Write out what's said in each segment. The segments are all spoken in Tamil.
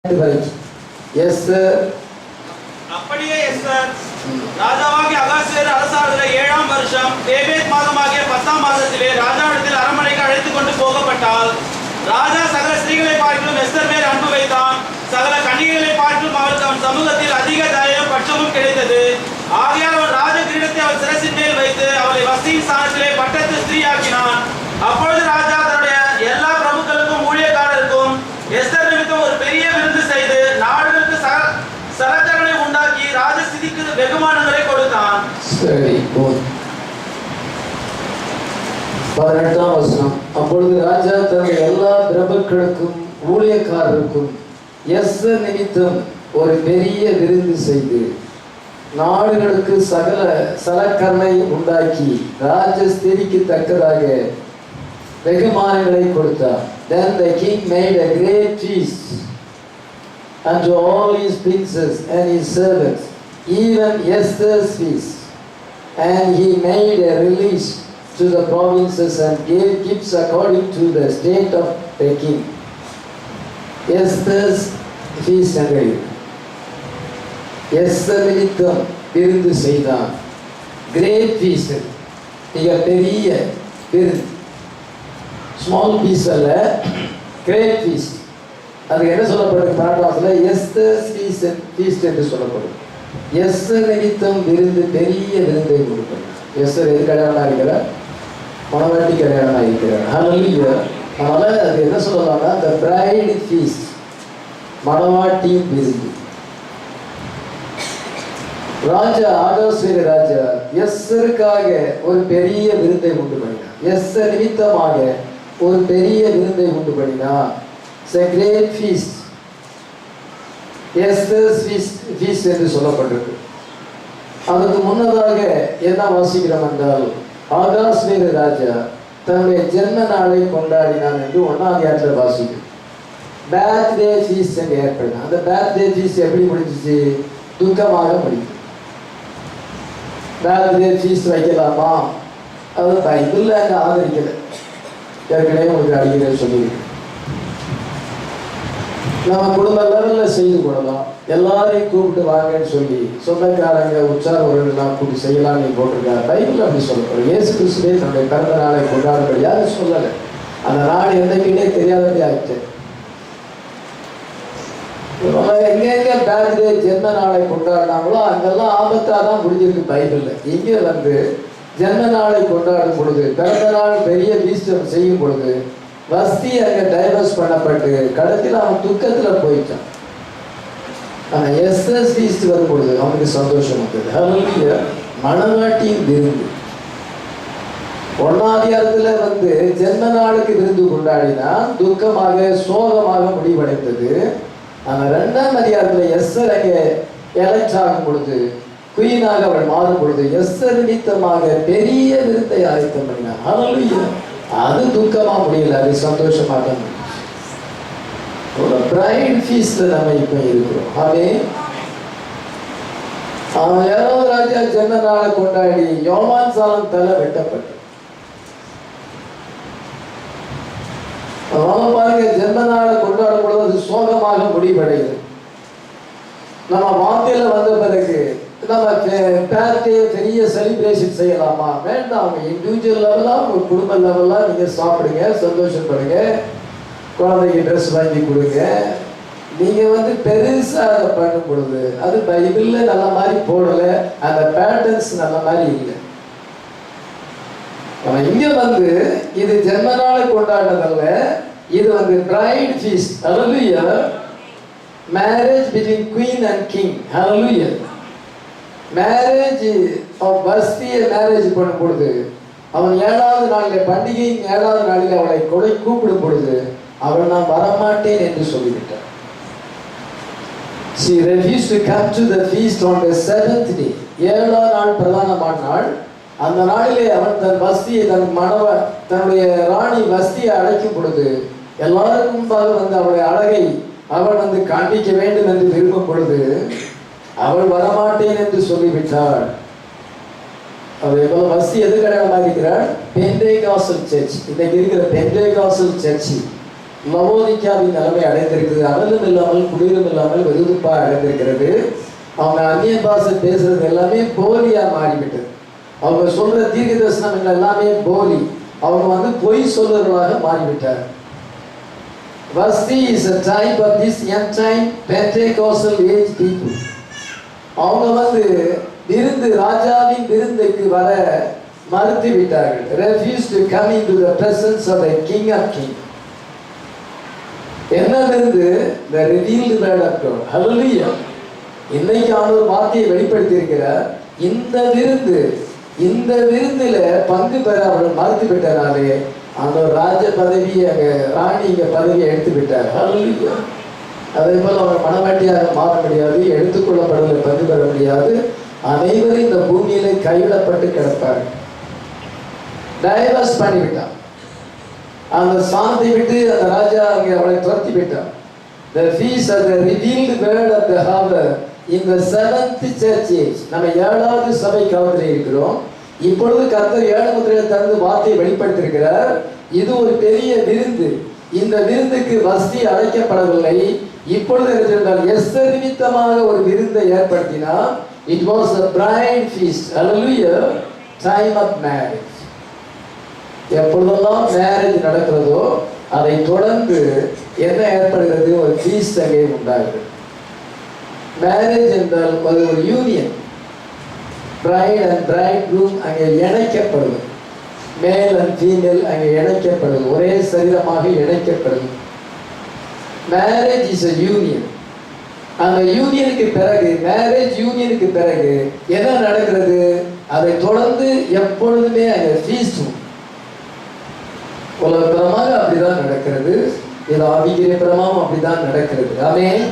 அப்படியே எஸ்தர் ராஜாவாகிய அகாஸ்வேரு அரசாளுகிற 7ஆம் வருஷம் தேபேத் மாதமாகிய 10ஆம் மாதத்திலே ராஜாவிடத்தில் அரண்மனைக்கு அழைத்துக் கொண்டு போகப்பட்டால் ராஜா சகல ஸ்திரீகளை பார்க்கிலும் எஸ்தர் மேல் அன்பு வைத்தான். சகல கன்னிகைகளை பார்க்கிலும் அவருக்கு அவன் சமூகத்தில் அதிக தயவும் பட்சமும் கிடைத்தது. ஆகையால் அவன் ராஜ கிரீடத்தை அவள் சிரசின் மேல் வைத்து அவளை வஸ்தியின் ஸ்தானத்திலே பட்டத்து ஸ்திரீயாக்கினான். அப்பொழுது ராஜா தன்னுடைய எல்லா பிரபுக்களுக்கும் ஊழியக்காரருக்கும் எஸ்தர் நிமித்தம் ஒரு பெரிய விருந்து செய்து நாடுகளுக்கு சலச்சரனை உண்டாக்கி ராஜஸ்திதிக்கு வெகுமானங்களை கொடுத்தான். சரி, 18ஆம் வசனம். அப்பொழுது ராஜா தன்னுடைய எல்லா பிரபுக்களுக்கும் ஊழியக்காரருக்கும் எஸ்தர் நிமித்தம் ஒரு பெரிய விருந்து செய்து நாடுகளுக்கு சகல சலக்கரணை உண்டாக்கி ராஜஸ்திதிக்கு தக்கதாக வெகுமானங்களை கொடுத்தார். Then the king made a great feast unto all his princes and his servants, even Esther's feast. And he made a release to the provinces and gave gifts according to the state of the king. Esther's feast என்றது எஸ்தர் நிமித்தம் விருந்து செய்தான். கிரேட் ஃபீஸ்ட், மிக பெரிய விருந்து. ஸ்மால் பீஸ் அல்ல, கிரேட் ஃபீஸ்ட். அதுக்கு என்ன சொல்லப்படுது? பாராட்டத்தில் எஸ்தர்ஸ் ஃபீஸ்ட் என்று சொல்லப்படும். எஸ்தர் நிமித்தம் விருந்து, பெரிய விருந்தை கொடுப்பது. எஸ்தர் எது கல்யாணம் இருக்கிறார்? மணவாட்டி கல்யாணம் இருக்கிறார். ஹல்லேலூயா. அதனால் அது என்ன சொல்லலாம்னா த பிரைட் ஃபீஸ்ட், மணவாட்டியின் விருந்து. ராஜா ஆகாஸ்வேரு ராஜா எஸ்தருக்காக ஒரு பெரிய விருந்தை உண்டு பண்ணினார். எஸ்தர் நிமித்தமாக ஒரு பெரிய விருந்தை உண்டு பண்ணினார். A great feast. Esther's feast என்று சொல்லப்பட்டிருக்கு. அதுக்கு முன்னதாக என்ன வாசிக்கிறோம் என்றால், ஆகாஸ்வேரு ராஜா தன்னுடைய ஜென்ம நாளை கொண்டாடினான் என்று 1ஆம் அதிகாரத்தில் வாசிக்கிறோம். பேர்த்டே ஃபீஸ்ட் என்று ஏற்படும். அந்த பேர்த்டே ஃபீஸ்ட் எப்படி முடிஞ்சிச்சு? துக்கமாக முடியும். பேர்த்டே ஃபீஸ்ட் வைக்கலாமா? அது பைபிளில் அங்கே ஆதரிக்கலை. ஏற்கனவே உங்களுக்கு அடிக்கடி சொல்லியிருக்கேன். நம்ம குடும்ப லெவலில் செய்து கொள்ளலாம். எல்லாரையும் கூப்பிட்டு வாங்கன்னு சொல்லி சொந்தக்காரங்க உற்சாகலாம் கூப்பிட்டு செய்யலாம். நீ போட்டிருக்காரு பைபிள் அப்படி சொல்லப்படும். இயேசு கிறிஸ்துவே தன்னுடைய பிறந்த நாளை கொண்டாடும்படி யாரும் சொல்லலை. அந்த நாடு எந்தக்கிட்டே தெரியாதபடி ஆகிட்டு எங்கெங்க பேர்த்டே ஜென்ம நாளை கொண்டாடினாங்களோ அங்கெல்லாம் ஆபத்தாக தான் முடிஞ்சிருக்கு பைபிளில். இங்கே வந்து ஜென்ம நாளை கொண்டாடும் பொழுது, பிறந்த நாள் பெரிய வீஸ்டம் செய்யும் பொழுது வஸ்தி அங்கே டைவர்ஸ் பண்ணப்பட்டு கடைசியில் அவன் துக்கத்தில் போயிட்டான். ஆனால் எஸ்தர்ஸ் ஃபீஸ்ட் வரும் பொழுது அவனுக்கு சந்தோஷம் வந்தது. ஹல்லேலூயா. மணவாட்டியின் விருந்து 1ஆம் அதிகாரத்தில் வந்து ஜென்ம நாளுக்கு விருந்து கொண்டாடினா துக்கமாக சோகமாக முடிவடைந்தது. ஆனால் 2ஆம் அதிகாரத்தில் எஸ்தர் அங்கே எலெக்ட் ஆகும் பொழுது, குயினாக அவள் மாறும் பொழுது எஸ்தர் நிமித்தமாக பெரிய விருந்தை ஆயத்தம் பண்ணினான். ஹல்லேலூயா. அது துக்கமா முடியல, அது சந்தோஷமாக ஒரு பிரைட் ஃபீஸ்ட்ல நம்ம இப்ப இருக்கிறோம். அவன் ஏரோது ராஜா ஜென்ம நாளை கொண்டாடி யோவான் சாலம் தலை வெட்டப்பட்டு பாருங்க. ஜென்ம நாளை கொண்டாடும் பொழுது அது சோகமாக முடிவடையுது. நம்ம வார்த்தையில வந்த பிறகு நம்ம பெரிய செலிப்ரேஷன் செய்யலாமா? வேண்டாம். அவங்க இண்டிவிஜுவல் லெவலாக உங்கள் குடும்ப லெவலாக நீங்கள் சாப்பிடுங்க, சந்தோஷப்படுங்க, குழந்தைக்கு ட்ரெஸ் வாங்கி கொடுங்க. நீங்கள் வந்து பெருசாக அதை பண்ணும் பொழுது அது பைபிளில் நல்ல மாதிரி போடலை, அந்த பேட்டர்ன்ஸ் நல்ல மாதிரி இல்லை. நம்ம இங்கே வந்து இது ஜென்ம நாளை கொண்டாடுறதல்ல, இது வந்து bride feast. Hallelujah. Marriage between queen and king. Hallelujah. Marriage வஸ்தியை மேரேஜ் பண்ணும் பொழுது அவன் 7ஆவது நாளில், பண்டிகையின் 7ஆவது நாளில் அவளை கூப்பிடும் பொழுது அவள் நான் வரமாட்டேன் என்று சொல்லிவிட்டார். She refused to come to the feast on the 7th day. 7ஆம் நாள் பிரதானமான நாள். அந்த நாளிலே அவன் தன் வஸ்தியை தன்னுடைய ராணி வஸ்தியை அடைக்கும் பொழுது எல்லாருக்கும் முன்பாக வந்து அவளுடைய அழகை அவள் வந்து காண்பிக்க வேண்டும் என்று விரும்பும் பொழுது அவள் வரமாட்டேன் என்று சொல்லிவிட்டாள். அவள் எவ்வளவு வஸ்தி எது கல்யாணமாக இருக்கிறாள்? Pentecostal church. இன்னைக்கு இருக்கிற பெண்டேகாசல் சர்ச் லவோதிக்காவின் நிலைமை அடைந்திருக்கிறது. அனலும் இல்லாமல் குளிரும் இல்லாமல் வெதுப்பாக அடைந்திருக்கிறது. அவங்க அந்நிய பாஷை பேசுறது எல்லாமே போலியா மாறிவிட்டது. அவங்க சொல்ற தீர்க்க தரிசனம் எல்லாமே போலி. அவங்க பொய் சொல்றவர்களாக மாறிவிட்டார். Vasti is a type of this young time Pentecostal age people. அவங்க விருந்து ராஜாவின் விருந்துக்கு வர மறுத்து விட்டார்கள். Refused to come into the presence of the King of Kings. என்ன விருந்து? The revealed word of God. Hallelujah. இன்னைக்கு ஆண்டவர் வார்த்தையை வெளிப்படுத்தி இருக்கிறார். இந்த விருந்துல பங்கு பெற அவர்கள் மறுத்து விட்டனாலே அந்த ராஜ பதவி ராணி பதவியை எடுத்து விட்டார். அதே போல அவர் மனவாட்டியாக மாற முடியாது, எடுத்துக்கொள்ளப்படுவதில் பங்கு பெற முடியாது. அனைவரும் இந்த பூமியில கைவிடப்பட்டு கிடப்பார். டைவர்ஸ் பண்ணிவிட்டான். அந்த ஸ்தானத்தை விட்டு அந்த ராஜா அவளை துரத்தி விட்டான். The feast of the revealed word of the hour in the 7th church age. நம்ம 7வது சபை காலத்தில் இருக்கிறோம். இப்பொழுது கர்த்தர் 7 முத்திரையை திறந்து வார்த்தையை வெளிப்படுத்தியிருக்கிறார். இது ஒரு பெரிய விருந்து. இந்த விருந்துக்கு வஸ்தி அழைக்கப்படவில்லை. இப்பொழுது எஸ்தர் நிமித்தமாக ஒரு விருந்தை ஏற்படுத்தினார். It was a bride feast. Hallelujah. Time of marriage. எப்பொழுதெல்லாம் மேரேஜ் நடக்கிறதோ அதை தொடர்ந்து என்ன ஏற்படுகிறது? ஒரு ஃபீஸ்ட் அங்கே உண்டாகிறது. மேரேஜ் என்றால் ஒரு union. Bride and bridegroom அங்கே இணைக்கப்படுவது. மேல் அண்ட் ஃபீமேல் அங்கே இணைக்கப்படுவது. ஒரே சரீரமாக இணைக்கப்படுவது. Marriage is a union. அந்த யூனியனுக்கு பிறகு, மேரேஜ் யூனியனுக்கு பிறகு என்ன நடக்கிறது? அதை தொடர்ந்து எப்பொழுதுமே அங்கே ஃபீஸ்ட். உலகபரமாக அப்படிதான் நடக்கிறது. இது ஆவிக்குரிய பிரமாவும் அப்படிதான் நடக்கிறது. ஆமென்.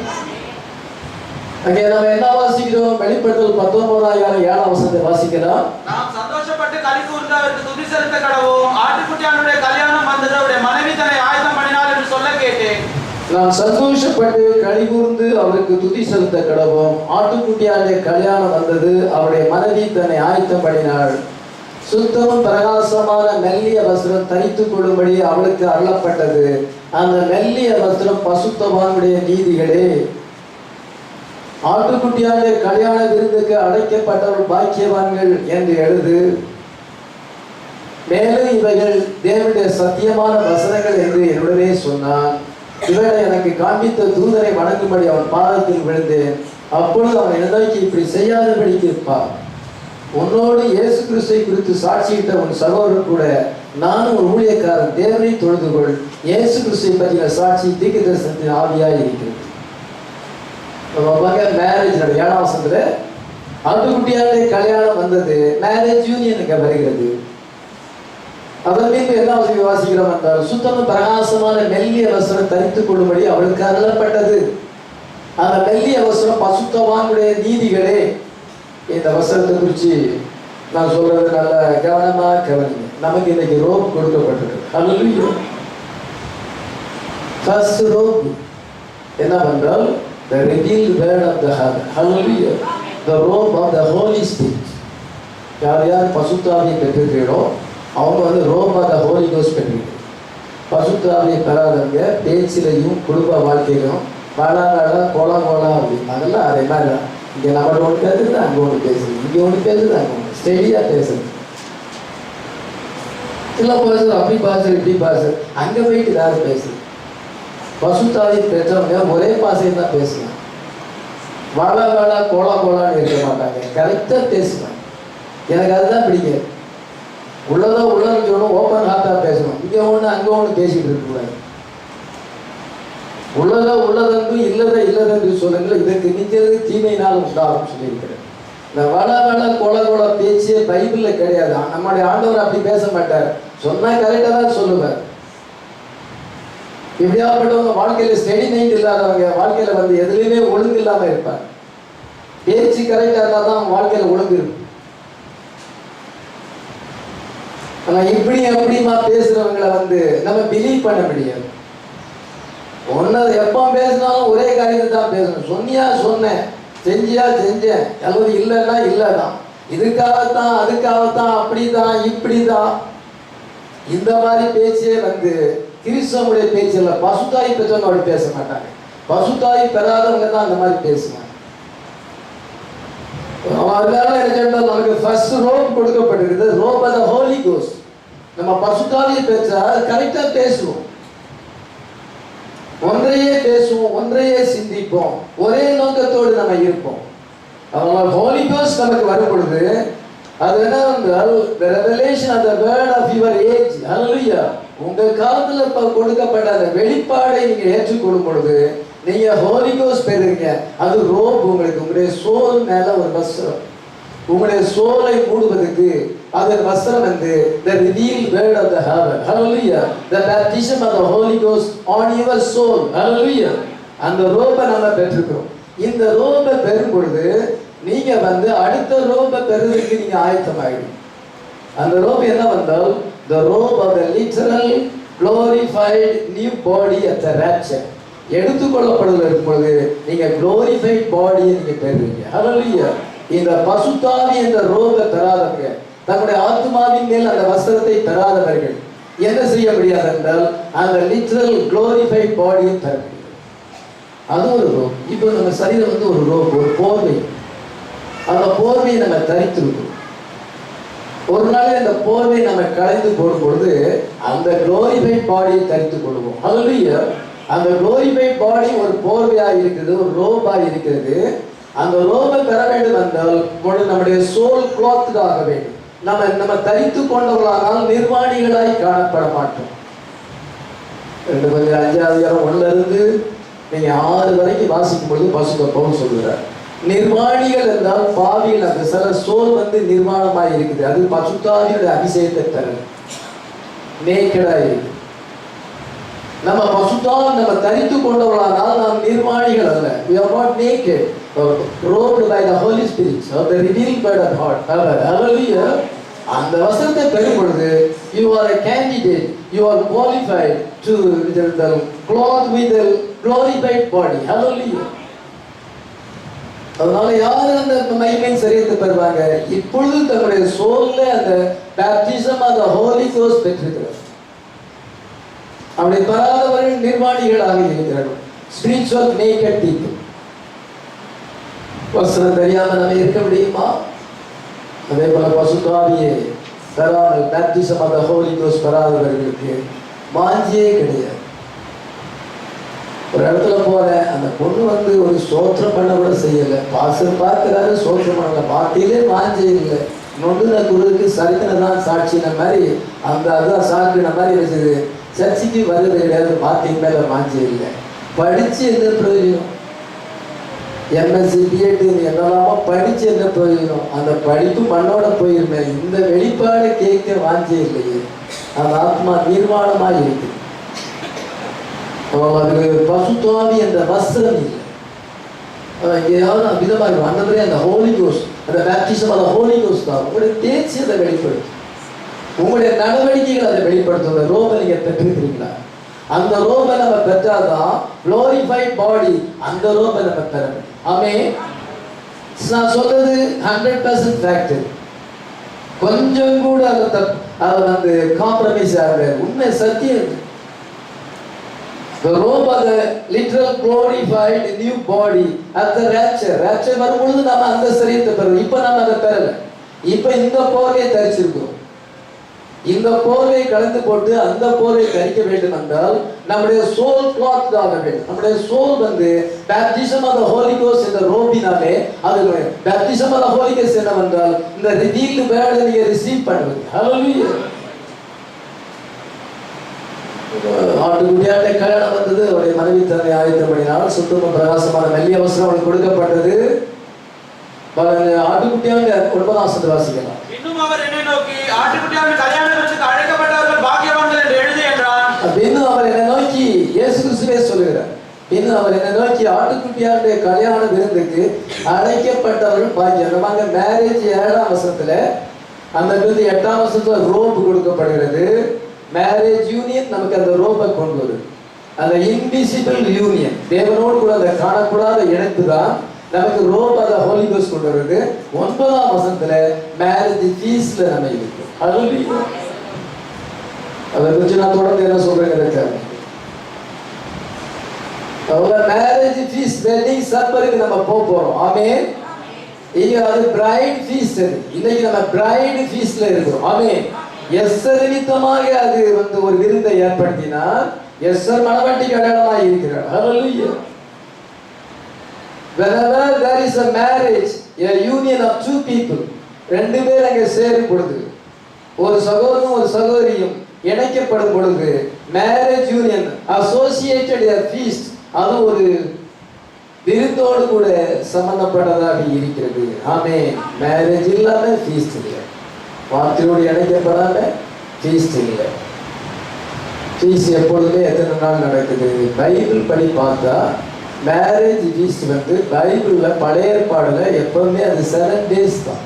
அங்கே நம்ம என்ன வாசிக்கிறோம்? வெளிப்படுத்தல் 19:7 வாசிக்கிறோம். நாம் சந்தோஷப்பட்டு களி கூர்ந்து அவருக்கு துதி செலுத்த கடவோம். ஆட்டுக்குட்டியானுடைய கல்யாணம் வந்தது, அவருடைய மனைவி தன்னை ஆயத்தம் பண்ணினாள் என்று சொல்ல கேட்டேன். நாம் சந்தோஷப்பட்டு களி கூர்ந்து அவருக்கு துதி செலுத்த கடவோம். ஆட்டுக்குட்டியானுடைய கல்யாணம் வந்தது, அவருடைய மனைவி தன்னை ஆயத்தம் பண்ணினாள். சுத்தமும் பிரகாசமான மெல்லிய வஸ்திரம் தரித்துக் கொள்ளும்படி அவளுக்கு அருளப்பட்டது. அந்த மெல்லிய வஸ்திரம் பசுத்தவானுடைய நீதிகளே. ஆட்டுக்குட்டியானுடைய கல்யாண விருந்துக்கு அழைக்கப்பட்டவர்கள் பாக்கியவான்கள் என்று எழுது. மேலும் இவைகள் தேவனுடைய சத்தியமான வசனங்கள் என்று என்னுடனே சொன்னான். இவரை எனக்கு காண்பித்த தூதரை வணங்கும்படி அவன் பாதத்தில் விழுந்தேன். அப்பொழுது அவன் என்னைக்கு இப்படி செய்யாதபடிக்கு இருப்பார். உன்னோடு இயேசு கிறிஸ்துவை குறித்து சாட்சியிட்ட உன் சகோதரர் கூட நானும் ஒரு ஊழியக்காரன். தேவனை தொழுது கொள். இயேசு கிறிஸ்துவை பற்றின சாட்சி தீர்க்க தரிசனத்தின் ஆவியாய் இருக்கிறது. மேரேஜ் 7ஆம் வசனத்துல ஆட்டுக்குட்டியானுடைய கல்யாணம் வந்தது. மேரேஜ் யூனியனுக்கு வருகிறது. அதன் மீது என்ன வாசிக்கிறோம் என்றால், சுத்தமும் பிரகாசமான மெல்லிய வஸ்திரம் தரித்துக் கொள்ளும்படி அவளுக்கு அருளப்பட்டது. அந்த மெல்லிய வஸ்திரம் பசுத்தவானுடைய நீதிகளே. இந்த வஸ்திரத்தை குறித்து நான் சொல்றது நல்ல கவனமா கவனிங்க. நமக்கு இன்னைக்கு ரோப் கொடுக்கப்பட்டிருக்கு. ஹல்லேலூயா. ஃபர்ஸ்ட் ரோப் என்ன பண்றால் the revealed word of the heaven. Hallelujah. The robe of the Holy Spirit. யார் பசுத்தாவியை பெற்றிருக்கிறோ அவங்க robe of the Holy Ghost பெற்றிருக்கிறார். பசுத்தாவியை பெறாதவங்க பேச்சிலையும் குடும்ப வாழ்க்கையிலும் வாழாங்கால கோலா அப்படி அதெல்லாம் அதே மாதிரி தான். இங்கே நம்ம ஒன்று பேசுறது, அங்கே ஒன்று பேசுது, இங்கே ஒன்று பேசுது, அங்கே ஒன்று ஸ்டெடியாக பேசுது. இல்லை பேசுறது, அப்படி பாசுறது, இப்படி பாசுறது, அங்கே போயிட்டு யாரும் பேசுது. பசுத்தாவி பெற்றவங்க ஒரே பாசையை தான் பேசுவாங்க. வாழா கோலான்னு இருக்க மாட்டாங்க. கரெக்டாக பேசுவாங்க. எனக்கு அதுதான் பிடிக்காது. உள்ளதோ உள்ளதுன்னு சொல்லணும், ஓப்பன் ஹார்ட்டாக பேசணும். இங்கே ஒன்று அங்கே ஒன்று பேசிகிட்டு இருக்கக்கூடாது. உள்ளதோ உள்ளதென்று இல்லதென்று சொல்லுங்கள். இதற்கு நிற்கிறது தீமையினால் உண்டாகும் சொல்லியிருக்கிறேன். இந்த வள கோல பேச்சே பைபிளில் கிடையாது. நம்முடைய ஆண்டவர் அப்படி பேச மாட்டார். சொன்னால் கரெக்டாக தான் சொல்லுவார். இப்படியாப்பட்டவங்க வாழ்க்கையில் ஸ்டெடி மைண்ட் இல்லாதவங்க வாழ்க்கையில் எதுலையுமே ஒழுங்கு இல்லாமல் இருப்பாங்க. பேச்சு கரெக்டாக இருந்தால் தான் வாழ்க்கையில் ஒழுங்கு இருக்கும். ஆனால் இப்படி எப்படிமா பேசுறவங்களை நம்ம பிலீவ் பண்ண முடியாது. ஒன்று எப்போ பேசினாலும் ஒரே காரியத்தை தான் பேசணும். சொன்னியா சொன்னேன், செஞ்சியா செஞ்சேன், அல்லது இல்லைன்னா இல்லை தான், இதுக்காகத்தான் அதுக்காகத்தான், அப்படி தான் இப்படி தான், இந்த மாதிரி பேச்சே கிறிஸ்தவனுடைய பேச்சு இல்லை. பசுத்தாய் பெற்றவங்க அப்படி பேச மாட்டாங்க. பசுத்தாய் பெறாதவங்க தான் அந்த மாதிரி பேசுவாங்க. அதனால என்ன சொன்னால் நமக்கு ஃபர்ஸ்ட் ரோப் கொடுக்கப்பட்டிருக்குது, robe of the Holi ghost. நம்ம பசுத்தாவியை பெற்றா கரெக்டா பேசுவோம், ஒன்றையே பேசுவோம், ஒன்றையே சிந்திப்போம், ஒரே நோக்கத்தோடு நம்ம இருப்போம். அதனால ஹோலி கோஸ்ட் நமக்கு வரும் பொழுது அது என்னவென்றால் the revelation of the word of your age. ஹல்லேலூயா. உங்க காலத்துல கொடுக்கப்பட்ட அந்த வெளிப்பாடை நீங்க ஏற்றுக்கொள்ளும் பொழுது நீங்க ஹோலி கோஸ்ட் பெறுவீங்க. அது ரோப் உங்களுக்கு, உங்களுடைய சோல் மேல ஒரு வஸ்திரம், உங்களுடைய சோலை மூடுவதற்கு அது வஸ்திரம் வந்து the revealed word of the heaven. Hallelujah. The baptism of the Holy Ghost on your soul. Hallelujah. அந்த ரோபை நம்ம பெற்றுக்கிறோம். இந்த ரோபை பெறும் பொழுது நீங்க வந்து அடுத்த ரோபை பெறுவதற்கு நீங்க ஆயத்தமாயிடும். அந்த ரோப் என்ன வந்தால் the robe of the literal glorified new body at the rapture. எடுத்துக்கொள்ளப்படுதல் இருக்கும் பொழுது நீங்க glorified பாடியை நீங்க பெறுவீங்க. ஹல்லேலூயா. இந்த பசுத்தாவி என்ற ரோபை பெறாதவங்க, தன்னுடைய ஆத்மாவின் மேல் அந்த வஸ்திரத்தை பெறாதவர்கள் என்ன செய்ய முடியாது என்றால் அந்த லிட்ரல் glorified பாடியை பெற முடியும். அது ஒரு ரோப். இப்போ நம்ம சரீரம் வந்து ஒரு ரோப், ஒரு போர்வை. அந்த போர்வையை நம்ம தரித்திருக்கோம். ஒரு நாள் இந்த போர்வை நம்ம கலைந்து போடும் பொழுது அந்த glorified பாடியை தரித்துக் கொள்வோம். ஹல்லேலூயா. அந்த glorified பாடி ஒரு போர்வையா இருக்குது, ஒரு ரோபா இருக்கிறது. அந்த ரோபை பெற வேண்டும் என்றால் நம்முடைய சோல் கிளாத் ஆக வேண்டும். நம்ம தரித்து கொண்டவர்களானால் நிர்வாணிகளாய் காணப்பட மாட்டோம். 2:5 நீங்க 6 வரைக்கும் வாசிக்கும் பொழுது பசுத்த பவுல் சொல்கிறார், நிர்வாணிகள் என்றால் பாவிகள். அந்த சில சோல் வந்து நிர்வாணமாய் இருக்குது, அது பசுத்தாவியுடைய அபிஷேகத்தை தரல, நேக்கடாய் இருக்கு. நம்ம பசுத்தாவி நம்ம தரித்து கொண்டவர்களானால் நாம் நிர்வாணிகள் அல்ல. We are not naked, robed by the Holy Spirit, or the revealed word of God. Hallelujah. அந்த வசனத்தை பெறும் பொழுது you are a candidate, you are qualified to the cloth with the glorified body. Hallelujah. அதனால யாரு அந்த மகிமையின் சரீரத்தை பெறுவாங்க? இப்பொழுது தன்னுடைய சோல்ல அந்த baptism of the Holy Ghost பெற்றிருக்கிறார். அப்படி பெறாதவர்கள் நிர்வாணிகளாக இருக்கிறார்கள், spiritual naked people. வசனம் தெரியாம நம்ம இருக்க முடியுமா? அதே போல பசுத்தாவியை பெறாமல் baptism of the Holy Ghost பெறாதவர்களுக்கு வாஞ்சியே கிடையாது. ஒரு இடத்துல போறேன், அந்த பொண்ணு வந்து ஒரு ஸ்தோத்திரம் பண்ண கூட செய்யல, பாஸ்டர் பார்க்கிறாரு, ஸ்தோத்திரம் பண்ணல, பாட்டிலே வாஞ்சே இல்லை. நொண்டுன குருவுக்கு சரித்தின தான் சாட்சின மாதிரி அந்த அதான் சாக்குன மாதிரி வச்சது. சர்ச்சைக்கு வருது கிடையாது, பாட்டிக்கு மேல வாஞ்சே இல்லை. படிச்சு என்ன பிரயோஜனம்? எம்எஸ்சி பிஎட் என்னெல்லாமோ படிச்சு என்ன பிரயோஜனம்? அந்த படிப்பு மண்ணோட போயிருந்தேன். இந்த வெளிப்பாடு கேட்க வாஞ்சே இல்லையே. அந்த ஆத்மா நிர்வாணமாக இருக்கு. அதுக்கு பசுத்தாவி என்ற வஸ்திரம் இல்லை. எங்கேயாவது விதமாக வந்ததுலே அந்த ஹோலி கோஸ்ட், அந்த பேப்டிசம் அந்த ஹோலி கோஸ்ட் தான் உங்களுடைய தேர்ச்சி அதை வெளிப்படுத்தும், உங்களுடைய நடவடிக்கைகள் அதை வெளிப்படுத்தும். அந்த ரோபை நீங்க பெற்றிருக்கிறீங்களா? அந்த ரோபை நம்ம பெற்றாதான் glorified பாடி, அந்த ரோபை நம்ம பெற முடியும். ஆமென். நான் சொல்றது 100% ஃபேக்ட். கொஞ்சம் கூட அதை வந்து காம்ப்ரமைஸ் ஆகல, உண்மை சத்தியம். The robe of the literal glorified new body at the rapture. Rapture வரும்பொழுது நம்ம அந்த சரீரத்தை பெறுவோம். இப்ப நம்ம அதை பெறல. இப்ப இந்த போர்வையை தரிச்சிருக்கிறோம். இந்த போர்வை கலந்து போட்டு அந்த போர்வை தரிக்க வேண்டும் என்றால் நம்முடைய சோல் கிளாத் ஆக வேண்டும். நம்முடைய சோல் வந்து baptism of the Holy Ghost என்ற ரோபினாலே அது baptism of the Holy Ghost என்னவென்றால் இந்த revealed word நீங்க ரிசீவ் பண்ணுவது. Hallelujah. ஆட்டுக்குட்டியாண்ட கல்யாணம் வந்தது, அவருடைய மனைவி தன்னை ஆயத்தம் பண்ணினாள். சுத்தமும் பிரகாசமான மெல்லிய வஸ்திரம் அவளுக்கு கொடுக்கப்பட்டது. ஆட்டுக்குட்டியாண்ட 9 வாசிக்கலாம். இன்னும் அவர் என்னை நோக்கி, ஆட்டுக்குட்டியாண்ட கல்யாண விருந்துக்கு அழைக்கப்பட்டவர்கள் பாக்கியவான்கள் என்று எழுது என்றார். இன்னும் அவர் என்னை நோக்கி, இயேசு கிறிஸ்துவே சொல்லுகிறார், இன்னும் அவர் என்னை நோக்கி ஆட்டுக்குட்டியாண்ட கல்யாண விருந்துக்கு அழைக்கப்பட்டவர்கள் பாக்கியம். நமக்கு மேரேஜ் 7ஆம் வசனத்துல, அந்த விருந்து 8ஆம் வசனத்துல ரோப் கொடுக்கப்படுகிறது. மேரேஜ் யூனியன் நமக்கு அந்த ரோபை கொண்டு வருது. அந்த இன்விசிபிள் யூனியன், தேவனோடு கூட அந்த காணக்கூடாத இணைப்பு தான் நமக்கு rope of the Holi Ghost கொண்டு வருது. 9ஆம் வசனத்துல மேரேஜ் ஃபீஸ்ல நம்ம இருக்கோம். ஹல்லேலூயா. அதை குறித்து நான் தொடர்ந்து என்ன சொல்றேங்க. மேரேஜ் ஃபீஸ்ட், வெட்டிங் சப்பருக்கு நம்ம போறோம். ஆமென். இங்க அது பிரைட் ஃபீஸ்ட். இன்னைக்கு நம்ம பிரைட் ஃபீஸ்ட்ல இருக்கிறோம். ஆமென். எஸ்தர் நிமித்தமாக அது ஒரு விருந்தை ஏற்படுத்தினார். எஸ்தர் மணவாட்டிக்கு அடையாளமாக இருக்கிறார். ஹல்லேலூயா. Whenever there is a marriage, a union of two people, ரெண்டு பேர் அங்கே சேரும் பொழுது, ஒரு சகோதரனும் ஒரு சகோதரியும் இணைக்கப்படும் பொழுது, marriage union associated a feast, அது ஒரு விருந்தோடு கூட சம்பந்தப்பட்டதாக இருக்கிறது. ஆமென். மேரேஜ் இல்லாம ஃபீஸ்ட் இல்லை, வார்த்தையோடு இணைக்கப்படாம ஃபீஸ்ட் இல்லை. ஃபீஸ்ட் எப்பொழுதுமே எத்தனை நாள் நடக்குது? பைபிள் படி பார்த்தா மேரேஜ் ஃபீஸ்ட் பைபிள்ல பழைய ஏற்பாடுல எப்பவுமே அது 7 days தான்.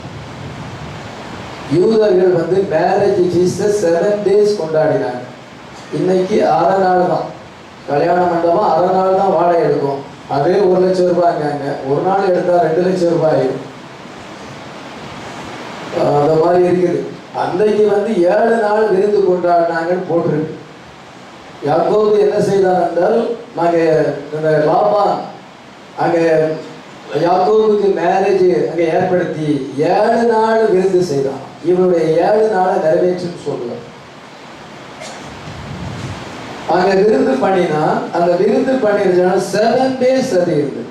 யூதர்கள் மேரேஜ் ஃபீஸ்ட் 7 days கொண்டாடினாங்க. இன்னைக்கு அரை நாள் தான். கல்யாண மண்டபம் அரை நாள் தான் வாடகை எடுக்கும். அதே 1 லட்சம் ரூபாய்ங்க. ஒரு நாள் எடுத்தா 2 லட்சம் ரூபாய். அந்த மாதிரி இருக்குது. அன்றைக்கு 7 நாள் விருந்து கொண்டாடினாங்கன்னு போட்டிருக்கு. யாக்கோபு என்ன செய்தான் என்றால், லாபான் அங்கே யாக்கோபுக்கு மேரேஜ் அங்கே ஏற்படுத்தி 7 நாள் விருந்து செய்தான். இவருடைய 7 நாளை நிறைவேற்றுன்னு சொல்லுவார். அங்க விருந்து பண்ணினா, அந்த விருந்து பண்ணிருந்தா 7 days அது இருந்து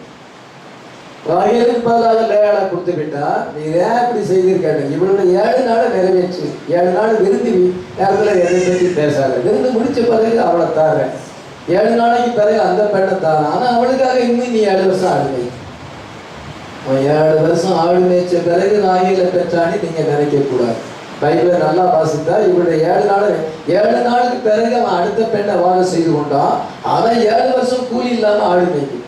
ராகேலுக்கு பதிலாக லேயாளை கொடுத்து விட்டா, நீ ஏன் இப்படி செய்திருக்காரு? இவளுடைய 7 நாளை நிறைவேற்று. 7 நாள் விருந்து நேரத்தில் எதை பற்றி பேசாத. விருந்து முடிச்ச பிறகு அவளை தார, 7 நாளைக்கு பிறகு அந்த பெண்ணை தார. ஆனா அவளுக்காக இன்னும் நீ 7 வருஷம் ஆடுமை. 7 வருஷம் ஆடு மேய்ச்ச பிறகு ராகேலை பெற்றானி நீங்க நினைக்க கூடாது. பைபிளை நல்லா வாசித்தா இவருடைய 7 நாளுக்கு பிறகு அவன் அடுத்த பெண்ணை வாழ செய்து கொண்டான். அவன் 7 வருஷம் கூலி இல்லாம ஆடு மேய்க்கு.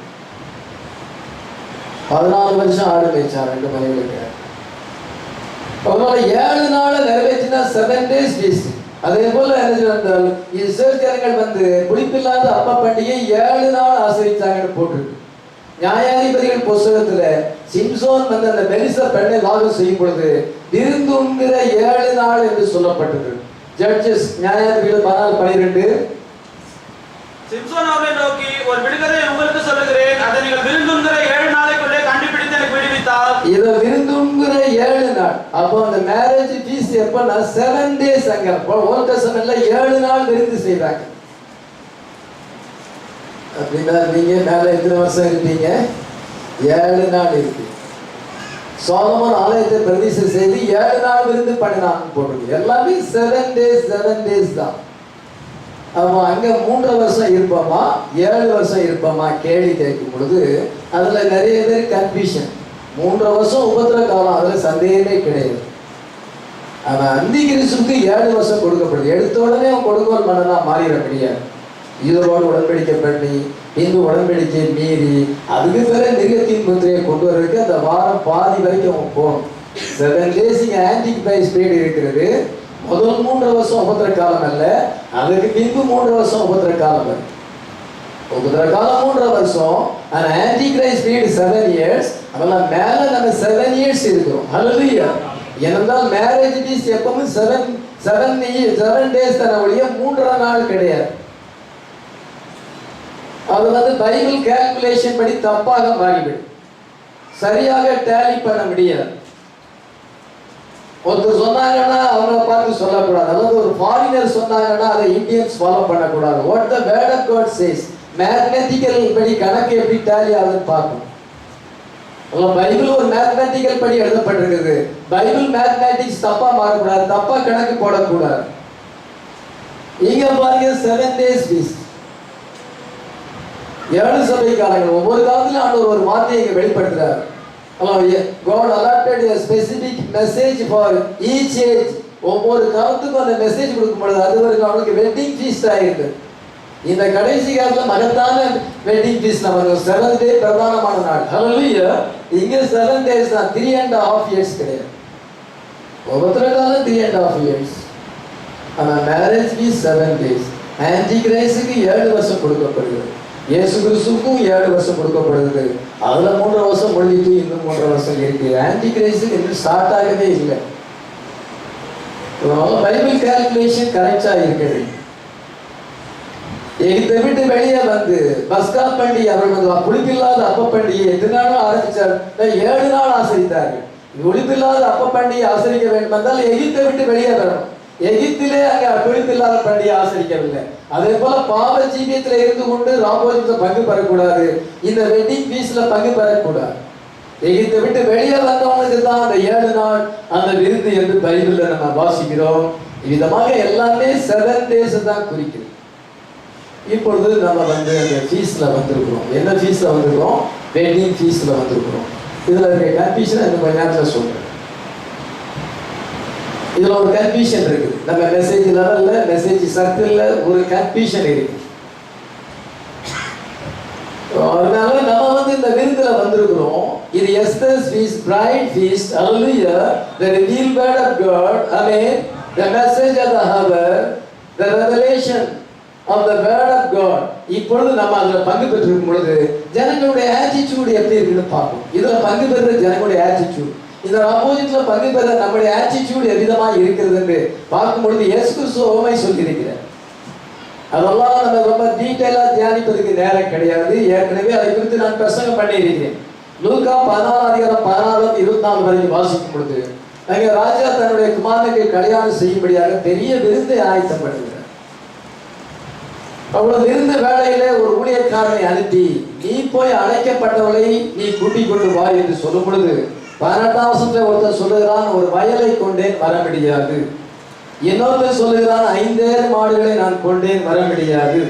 14 வருஷம் ஆடு மேய்ச்சான் 2 மனைவிகளுக்கு. அதனால 7 நாளை நிறைவேற்றினா 7 days feast. அதே போல என்ன இஸ்ரேல் ஜனங்கள் குடிப்பில்லாத அப்ப பண்டிகை 7 நாள் ஆசரித்தாங்கன்னு போட்டிருக்கு. நியாயாதிபதிகள் புஸ்தகத்துல சிம்சோன் அந்த மெலிச பெண்ணை வாகம் செய்யும் பொழுது விருந்துங்கிற 7 நாள் என்று சொல்லப்பட்டது. ஜட்ஜஸ் நியாயாதிபதிகள் 12 சிம்சோன் அவர்களை நோக்கி, ஒரு விடுகதை உங்களுக்கு சொல்லுகிறேன், அதை நீங்கள் விருந்துங்கிற 7 நாளைக்குள்ளே கண்டுபிடித்து எனக்கு விடுவித்தால். இத விருந்துங்கிற 7 நாள். அப்போ அந்த மேரேஜ் ஃபீஸ்ட் எப்பன்னா 7 days. அங்க ஓல்ட் டெஸ்டமென்ட்ல 7 நாள் விருந்து செய்றாங்க. அப்படின்னா நீங்க மேல எத்தனை வருஷம் இருப்பீங்க? 7 நாள் இருக்கு. சோலமன் ஆலயத்தை பிரதிஷ்டை செய்து 7 நாள் விருந்து பண்ணினான்னு போட்டிருக்கு. எல்லாமே 7 days தான். அவன் அங்க 3 வருஷம் இருப்போமா 7 வருஷம் இருப்போமா கேள்வி கேட்கும் பொழுது அதுல நிறைய பேர் கன்ஃபியூஷன். 3 வருஷம் உபத்திர காலம், அதுல சந்தேகமே கிடையாது. அவன் அந்தி கிறிஸ்துவுக்கு 7 வருஷம் கொடுக்கப்படுது. எடுத்த உடனே அவன் கொடுக்கோல் மன்னனா மாறிட முடியாது. இதோடு உடன்படிக்கை பண்ணி பின்பு உடன்படிக்கை மீறி அதுக்கு பிறகு மிருகத்தின் முத்திரையை கொண்டு வர்றதுக்கு அந்த வாரம் பாதி வரைக்கும் அவன் போகணும். 7 days இங்க ஆன்டிக் பிரைஸ் பீரியட் இருக்கிறது. முதல் 3 வருஷம் உபத்திர காலம் அல்ல, அதுக்கு பின்பு 3 வருஷம் உபத்திர காலம் வருது. உபத்திர காலம் 3 வருஷம். ஆனா ஆன்டிக் பிரைஸ் பீரியட் 7 years. அதெல்லாம் மேல நம்ம 7 years இருக்கிறோம். ஹல்லேலூயா. ஏனென்றால் மேரேஜ் ஃபீஸ்ட் எப்பவும் 7 days தான ஒழிய 3.5 நாள் கிடையாது. அது பைபிள் கால்குலேஷன் படி தப்பாக மாறிவிடும். சரியாக டேலி பண்ண முடியாது. ஒருத்தர் சொன்னாங்கன்னா அவங்கள பார்த்து சொல்லக்கூடாது. அதாவது ஒரு ஃபாரினர் சொன்னாங்கன்னா அதை இந்தியன்ஸ் ஃபாலோ பண்ணக்கூடாது. What the word of God says, mathematical படி கணக்கு எப்படி டேலி ஆகுதுன்னு பார்க்கணும். பைபிள் ஒரு மேத்தமெட்டிக்கல் படி எழுதப்பட்டிருக்குது. பைபிள் மேத்தமெட்டிக்ஸ் தப்பா மாறக்கூடாது, தப்பா கணக்கு போடக்கூடாது. இங்க பாருங்க 7 days feast. 7 சபை காலங்கள். ஒவ்வொரு காலத்திலும் ஆண்டவர் ஒரு வார்த்தையை இங்க வெளிப்படுத்துறாரு. God allotted a specific message for each age. ஒவ்வொரு காலத்துக்கும் அந்த மெசேஜ் கொடுக்கும் பொழுது அது வரைக்கும் அவனுக்கு வெட்டிங் ஃபீஸ்ட் ஆயிருக்கு. இந்த கடைசி காலத்துல மகத்தான வெட்டிங் ஃபீஸ்ட் நமக்கு 7th day பிரதானமான நாள். ஹல்லேலூயா. இங்க 7 days தான், 3.5 years கிடையாது. ஒவ்வொரு காலம் 3.5 years. ஆனா மேரேஜ் ஃபீஸ்ட் 7 days. ஆன்டி கிரைஸ்டுக்கு 7 வருஷம் கொடுக்கப்படுகிறது. இயேசு கிறிஸ்துவுக்கும் 7 வருஷம் கொடுக்கப்படுது. அதுல 3 வருஷம் முடிஞ்சிட்டு இன்னும் 3 வருஷம் இருக்கு. ஆன்டி கிரைஸ்டுக்கு இன்னும் ஸ்டார்ட் ஆகவே இல்லை. பைபிள் கால்குலேஷன் கரெக்டா இருக்குது. எகிப்தை விட்டு வெளியே வந்து பஸ்கா பண்டிகை அவர்கள் வந்து புளிப்பில்லாத அப்ப பண்டிகை எத்தனை நாள் ஆரம்பிச்சார்? 7 நாள் ஆசரித்தார்கள். புளிப்பில்லாத அப்ப பண்டிகை ஆசரிக்க வேண்டும் என்றால் எகிப்தை விட்டு வெளியே வரணும். எகிப்திலே அங்கே புளிப்பில்லாத பண்டிகை ஆசரிக்கவில்லை. அதே போல பாவ ஜீவியத்தில் இருந்து கொண்டு ராபோஜனத்தை பங்கு பெறக்கூடாது, இந்த வெட்டிங் பீஸ்ல பங்கு பெறக்கூடாது. எகிப்தை விட்டு வெளியே வந்தவனுக்கு தான் அந்த 7 நாள் அந்த விருந்து என்று பைபிள்ல நம்ம வாசிக்கிறோம். விதமாக எல்லாமே 7 days தான் குறிக்குது. இப்பொழுது நம்ம வந்து அந்த ஃபீஸ்ல வந்திருக்கிறோம். என்ன ஃபீஸ்ல வந்திருக்கிறோம்? வெட்டிங் ஃபீஸ்ல வந்திருக்கிறோம். இதுல இருக்க கன்ஃபியூஷன் இந்த கொஞ்ச நேரத்தில் சொல்றேன். இதுல ஒரு கன்ஃபியூஷன் இருக்குது. நம்ம மெசேஜ் லெவல்ல, மெசேஜ் சர்க்கிள்ல ஒரு கன்ஃபியூஷன் இருக்கு. அதனால நம்ம வந்து இந்த விருந்துல வந்திருக்கிறோம். இது Esther's feast, bride feast. Hallelujah. The revealed word of God. Amen. The message of the hour, the revelation of the word of God. இப்பொழுது நம்ம அதுல பங்கு பெற்றிருக்கும் பொழுது ஜனங்களுடைய ஆட்டிடியூட் எப்படி இருக்குன்னு பார்ப்போம். இதுல பங்கு பெறுற ஜனங்களுடைய ஆட்டிடியூட், இந்த ஆப்போசிட்ல பங்கு பெற நம்முடைய ஆட்டிடியூட் எவ்விதமா இருக்கிறது என்று பார்க்கும் பொழுது இயேசு கிறிஸ்து உவமை சொல்லியிருக்கிறார். அதெல்லாம் நம்ம ரொம்ப டீட்டெயிலா தியானிப்பதற்கு நேரம் கிடையாது. ஏற்கனவே அதை குறித்து நான் பிரசங்கம் பண்ணியிருக்கிறேன். லூக்கா 14:16-24 வரைக்கும் வாசிக்கும் பொழுது அங்கே ராஜா தன்னுடைய குமாரனுக்கு கல்யாணம் செய்யும்படியாக பெரிய விருந்தை ஆயத்தம் பண்ணுகிறார். அவ்வளவு விருந்த வேளையிலே ஒரு ஊழியக்காரனை அனுப்பி, நீ போய் அழைக்கப்பட்டவளை நீ கூட்டிக் கொண்டு வா என்று சொல்லும் பொழுது 18ஆம் வசனத்தில் ஒருத்தர் சொல்லுகிறான், ஒரு வயலை கொண்டேன் வர முடியாது. இன்னொருத்தர் சொல்லுகிறான், 5 மாடுகளை நான் கொண்டேன் வர முடியாது.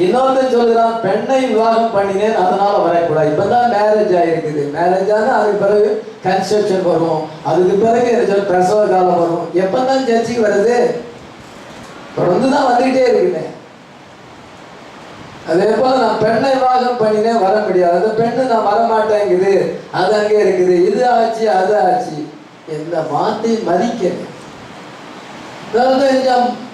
இன்னொருத்தர் சொல்லுகிறான், பெண்ணை விவாகம் பண்ணினேன் அதனால வரக்கூடாது. இப்பதான் மேரேஜ் ஆயிருக்குது. மேரேஜ் ஆனா அதுக்கு பிறகு கன்செப்ஷன் வரும், அதுக்கு பிறகு பிரசவ காலம் வரும். எப்பதான் சர்ச்சுக்கு வருது? தொடர்ந்துதான் வந்துகிட்டே இருக்குங்க. அதே போல நான் பெண்ணை விவாகம் பண்ணினேன் வர முடியாது, அந்த பெண்ணு நான் வரமாட்டேங்குது, அது அங்கே இருக்குது, இது ஆச்சு அது ஆச்சு. எந்த வார்த்தையை மதிக்க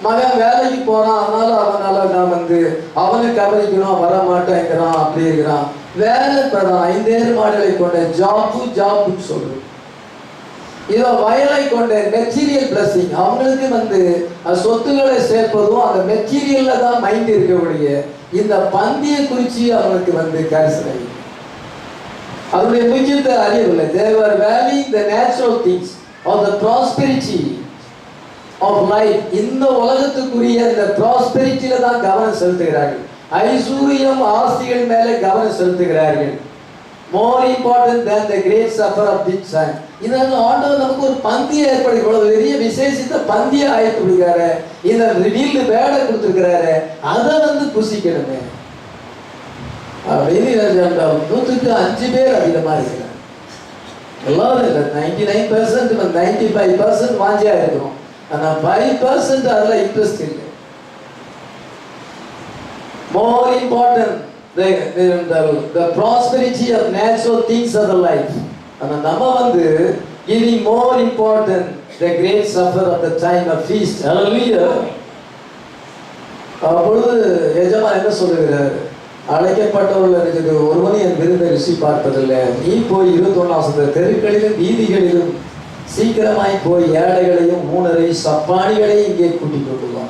மகன் வேலைக்கு போறான், அதனால அவனால நான் வந்து அவனுக்கு கவனிக்கணும், வரமாட்டேங்கிறான், அப்படி இருக்கிறான். வேலை பெறான், 5 மாடுகளை கொண்ட ஜாப்புன்னு சொல்றேன். இதோ வயலை கொண்ட மெட்டீரியல் பிளஸிங், அவங்களுக்கு வந்து சொத்துக்களை சேர்ப்பதும் அந்த மெட்டீரியல்ல தான் மைண்ட் இருக்கக்கூடிய இந்த பந்திய குறிச்சி அவங்களுக்கு வந்து கரிசனை, அதனுடைய முக்கியத்தை அறியவில்லை. They were valuing the natural things or the prosperity of life. இந்த உலகத்துக்குரிய இந்த ப்ராஸ்பெரிட்டியில தான் கவனம் செலுத்துகிறார்கள். ஐஸ்வர்யம் ஆஸ்திகள் மேலே கவனம் செலுத்துகிறார்கள். More important than the great supper of this time. இதனால ஆண்டவர் நமக்கு ஒரு பந்தியை ஏற்படுத்தி பெரிய விசேஷித்த பந்தியை ஆயத்தப்படுகிறாரு. இந்த ரிவீல்டு வேர்டை கொடுத்துருக்கிறாரு, அதை வந்து புசிக்கணுமே அப்படின்னு 100க்கு 5 பேர் அதிகமா இருக்கிறாங்க. எல்லாரும் இல்லை, 99% 95% வாஞ்சியா இருக்கிறோம். ஆனா 5% அதுல இன்ட்ரெஸ்ட் இல்லை. More important the prosperity of natural things of the life. ஆனா நம்ம வந்து giving more important the great supper of the time of feast. Hallelujah. அப்பொழுது எஜமான் என்ன சொல்லுகிறார்? அழைக்கப்பட்டவர்கள் இருக்குது, ஒருவனை என் விருந்தை ருசி பார்ப்பதில்லை. நீ போய் 21ஆம் வசனத்தில் தெருக்களிலும் வீதிகளிலும் சீக்கிரமாய் போய் ஏழைகளையும் ஊனரை சப்பானிகளையும் இங்கே கூட்டிக் கொண்டு வா.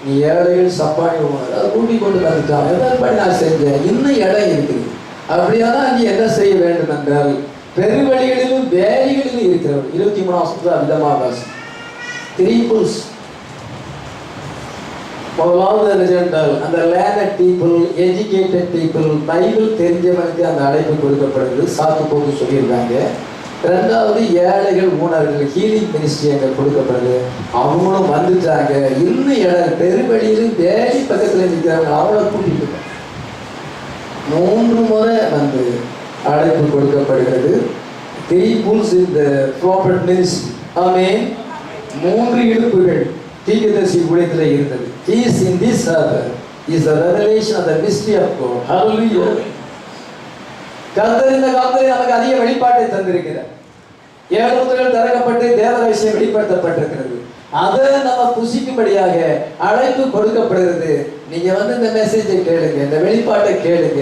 நீ ஏழைகள் சப்பானி ஊனர் அதை கூட்டிக் கொண்டு வந்துட்டான். எதன்படி நான் செஞ்சேன், இன்னும் இடம் இருக்குது. அப்படியானால் நீ என்ன செய்ய வேண்டும் என்றால், பெருவழிகளிலும் வேலிகளிலும் இருக்கிறவர்கள் 23ஆம் வசனத்தில் விதமாக வாசி. 3 pools. முதலாவது என்றால் அந்த learned people, educated people, Bible தெரிஞ்சவனுக்கு அந்த அழைப்பு கொடுக்கப்படுகிறது. சாக்கு போக்கு சொல்லியிருக்காங்க. 2வது ஏழைகள் ஊனர்கள், ஹீலிங் மினிஸ்ட்ரி அங்கே கொடுக்கப்படுது. அவங்களும் வந்துட்டாங்க. இன்னும் இடம் பெருவழியிலும் வேலி பக்கத்தில் நிற்கிறாங்க, அவங்கள கூட்டிட்டு 3 முறை வந்து அழைப்பு கொடுக்கப்படுகிறது. 3 pools in the prophet ministry. ஆமென். 3 இடுப்புகள் தீர்க்கதரிசி ஊழியத்தில் இருந்தது. Peace in this hour is the revelation of the mystery of God. Hallelujah. கர்த்தர் இந்த காலத்தில் நமக்கு அதிக வெளிப்பாட்டை தந்திருக்கிறார். 7 முத்திரைகள் திறக்கப்பட்டு தேவ ரகசியம் வெளிப்படுத்தப்பட்டிருக்கிறது. அதை நம்ம புசிக்கும்படியாக அழைப்பு கொடுக்கப்படுகிறது. நீங்க வந்து இந்த மெசேஜை கேளுங்க, இந்த வெளிப்பாட்டை கேளுங்க.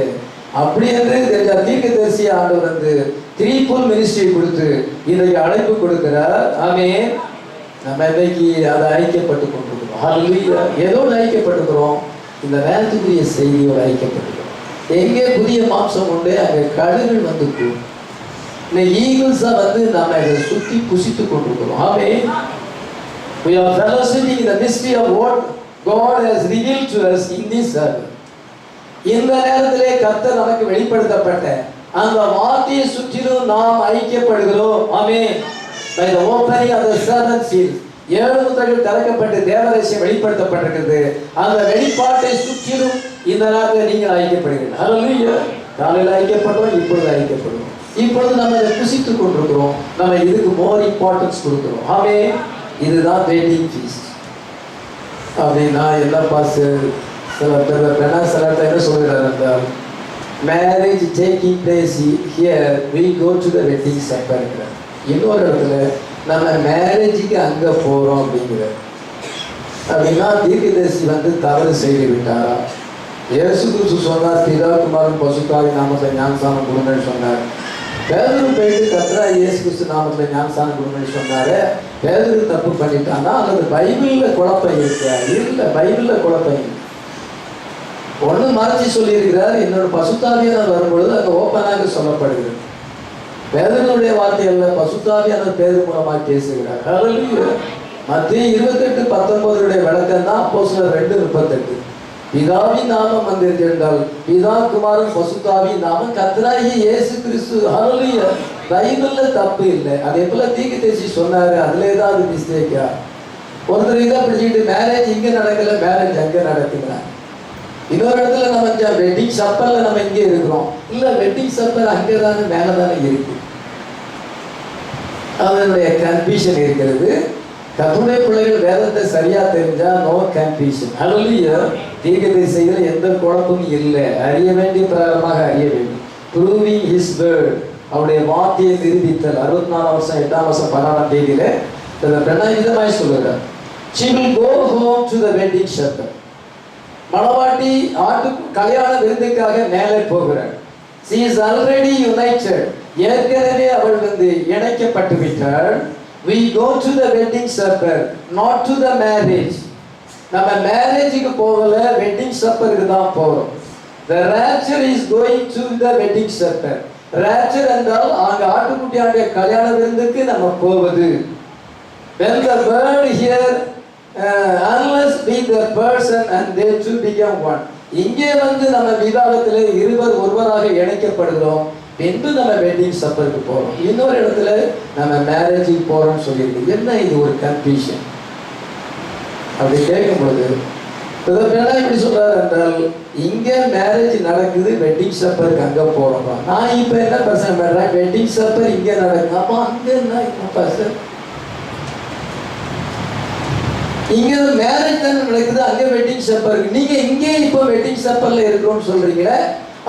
அப்படி என்று தீர்க்கதரிசி ஆண்டவர் வந்து 3 pool மினிஸ்ட்ரி கொடுத்து இன்றைக்கு அழைப்பு கொடுக்கிறார். ஆமென். நம்ம இன்னைக்கு அதை ஐக்கியப்பட்டு கொண்டிருக்கிறோம். ஹல்லேலூயா. ஏதோ ஐக்கியப்பட்டுக்கிறோம். இந்த நேரத்துக்குரிய செய்தியோடு ஐக்கியப்படுகிறோம். எங்கே புதிய மாம்சம் உண்டு அங்கே கழுகுகள் வந்து கூடும். இந்த ஈகிள்ஸா வந்து நாம இதை சுத்தி புசித்து கொண்டிருக்கிறோம். ஆமென். We are fellowshipping in the mystery of what God has revealed to us in this service. இந்த நேரத்திலே கர்த்தர் நமக்கு வெளிப்படுத்தப்பட்ட அந்த வார்த்தையை சுற்றிலும் நாம் ஐக்கியப்படுகிறோம். ஆமென். By the opening of the seven seals, 7 முத்திரைகள் திறக்கப்பட்டு தேவரகசியம் வெளிப்படுத்தப்பட்டிருக்கிறது. அந்த வெளிப்பாட்டை சுற்றிலும் இந்த நேரத்தில் நீங்கள் ஐக்கியப்படுகிறீர்கள். ஹல்லேலூயா. காலையில் ஐக்கியப்படுறோம், இப்பொழுது ஐக்கியப்படுறோம். இப்பொழுது நம்ம இதை புசித்துக் கொண்டிருக்கிறோம். நம்ம இதுக்கு மோர் இம்பார்ட்டன்ஸ் கொடுக்கிறோம். ஆமென். இதுதான் வெட்டிங் ஃபீஸ்ட் அப்படின்னா என்னப்பா சில பேர் என்ன சொல்கிறார் என்றால், marriage taking place here we go to the wedding supper. இன்னொரு இடத்துல நம்ம மேரேஜுக்கு அங்கே போகிறோம் அப்படிங்கிறார். அப்படின்னா தீர்க்கதரிசி வந்து தவறு செய்து விட்டாரா? இயேசு கிறிஸ்து சொன்னார், பிதா குமாரன் பசுத்தாவின் நாமத்தில் ஞானஸ்நானம் கொடுங்கன்னு சொன்னார். பேதுரு போயிட்டு கர்த்தராகிய இயேசு கிறிஸ்து நாமத்தில் ஞானஸ்நானம் கொடுங்கன்னு சொன்னாரு. பேதுரு தப்பு பண்ணிட்டானா அல்லது பைபிளில் குழப்பம் இருக்கா? இல்லை, பைபிளில் குழப்பம் இல்லை. ஒன்று மறைச்சி சொல்லியிருக்கிறார், என்னோட பசுத்தாவியானவர் வரும்பொழுது அங்கே ஓப்பனாக சொல்லப்படுகிறது. பேதுருடைய வார்த்தைகள்ல பசுத்தாவியானவர் பேதுரு மூலமாக பேசுகிறார். ஹல்லேலூயா. மத்தேயு 28:19 விளக்கம் தான் அப்போஸ்தலர் 2:38. பிதாவின் நாமம் வந்திருக்கின்றால் பிதா குமாரன் பசுத்தாவின் நாமம் கர்த்தராகிய இயேசு கிறிஸ்து. ஹல்லேலூயா. பைபிள்ல தப்பு இல்லை. அதே போல தீர்க்கதரிசி சொன்னாரு, அதுல ஏதாவது மிஸ்டேக்கா? ஒருத்தர் இதை பிடிச்சிட்டு மேரேஜ் இங்க நடக்கல, மேரேஜ் அங்க நடக்குறாங்க. இன்னொரு இடத்துல நம்ம வெட்டிங் சப்பர்ல நம்ம இங்கே இருக்கிறோம். இல்ல, வெட்டிங் சப்பர் அங்கதானே மேலதானே இருக்கு. அதனுடைய கன்ஃபியூஷன் இருக்கிறது. கர்த்தருடைய பிள்ளைகள் வேதத்தை சரியா தெரிஞ்சா நோ கன்ஃபியூஷன். ஹல்லேலூயா. தீர்க்கதரிசிகள் எந்த குழப்பமும் இல்லை. அறிய வேண்டிய பிரகாரமாக அறிய வேண்டும். ப்ரூவிங் ஹிஸ் வேர்ட், அவருடைய வார்த்தையை நிரூபித்தல். 64 வருஷம் 8ஆம் வருஷம் 12ஆம் தேதியில விதமாய் சொல்லுகிறார், she will go home to the wedding supper. மணவாட்டி ஆட்டு கல்யாண விருந்துக்காக மேலே போகிறார். she is already united, ஏற்கனவே அவள் வந்து இணைக்கப்பட்டு விட்டாள். we go to the wedding supper, not to the marriage. நம்ம மேரேஜுக்கு போகல, வெட்டிங் சப்பருக்கு தான் போறோம். the rapture is going to the wedding supper. rapture என்றால் அங்க ஆட்டுக்குட்டியாருடைய கல்யாண விருந்துக்கு நம்ம போவது. when the word here unless be the person and they two become one. இங்கே வந்து நம்ம விவாகத்திலே இருவர் ஒருவராக இணைக்கப்படுகிறோம். பின்பு நம்ம வெட்டிங் சப்பருக்கு போறோம். இன்னொரு இடத்துல நம்ம மேரேஜுக்கு போறோம்னு சொல்லியிருக்கு. என்ன இது ஒரு கன்ஃபியூஷன்? அப்படி கேட்கும்போது இப்படி சொல்றாரு என்றால், இங்க மேரேஜ் நடக்குது, வெட்டிங் சப்பருக்கு அங்க போறோம். நான் இப்ப என்ன பிரச்சனை பண்றேன், வெட்டிங் சப்பர் இங்க நடக்குது, அப்ப அங்க என்ன பிரச்சனை? இங்க மேரேஜ் தானே நடக்குது, அங்க வெட்டிங் சப்பர் இருக்கு. நீங்க இங்கே இப்போ வெட்டிங் சப்பர்ல இருக்கிறோம்னு சொல்றீங்களே,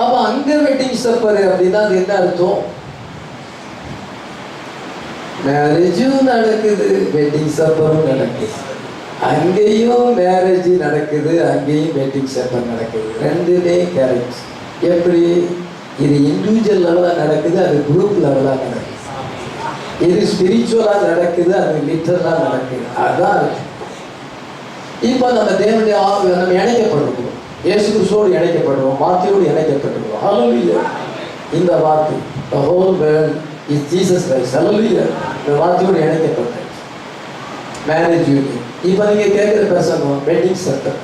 அப்ப அங்க வெட்டிங் சப்பர் அப்படின்னா அது என்ன அர்த்தம்? மேரேஜும் நடக்குது, வெட்டிங் சப்பரும் நடக்குது. அங்கேயும் மேரேஜ் நடக்குது, அங்கேயும் வெட்டிங் சப்பர் நடக்குது. ரெண்டுமே கரெக்ட். எப்படி? இது இண்டிவிஜுவல் லெவலா நடக்குது, அது குரூப் லெவலா நடக்குது. இது ஸ்பிரிச்சுவலா நடக்குது, அது லிட்டரலா நடக்குது. அதான் இப்போ நம்ம தேவனுடைய நம்ம இணைக்கப்படுறோம், இயேசு கிறிஸ்துவோடு இணைக்கப்படுறோம், வார்த்தையோடு இணைக்கப்பட்டிருக்கிறோம். ஹல்லேலூயா. இந்த வார்த்தை the whole world is Jesus Christ. ஹல்லேலூயா. இந்த வார்த்தையோடு இணைக்கப்பட்ட மேரேஜ் யூனியன். இப்போ நீங்க கேட்கிற பேசணும் வெட்டிங் சப்பர்.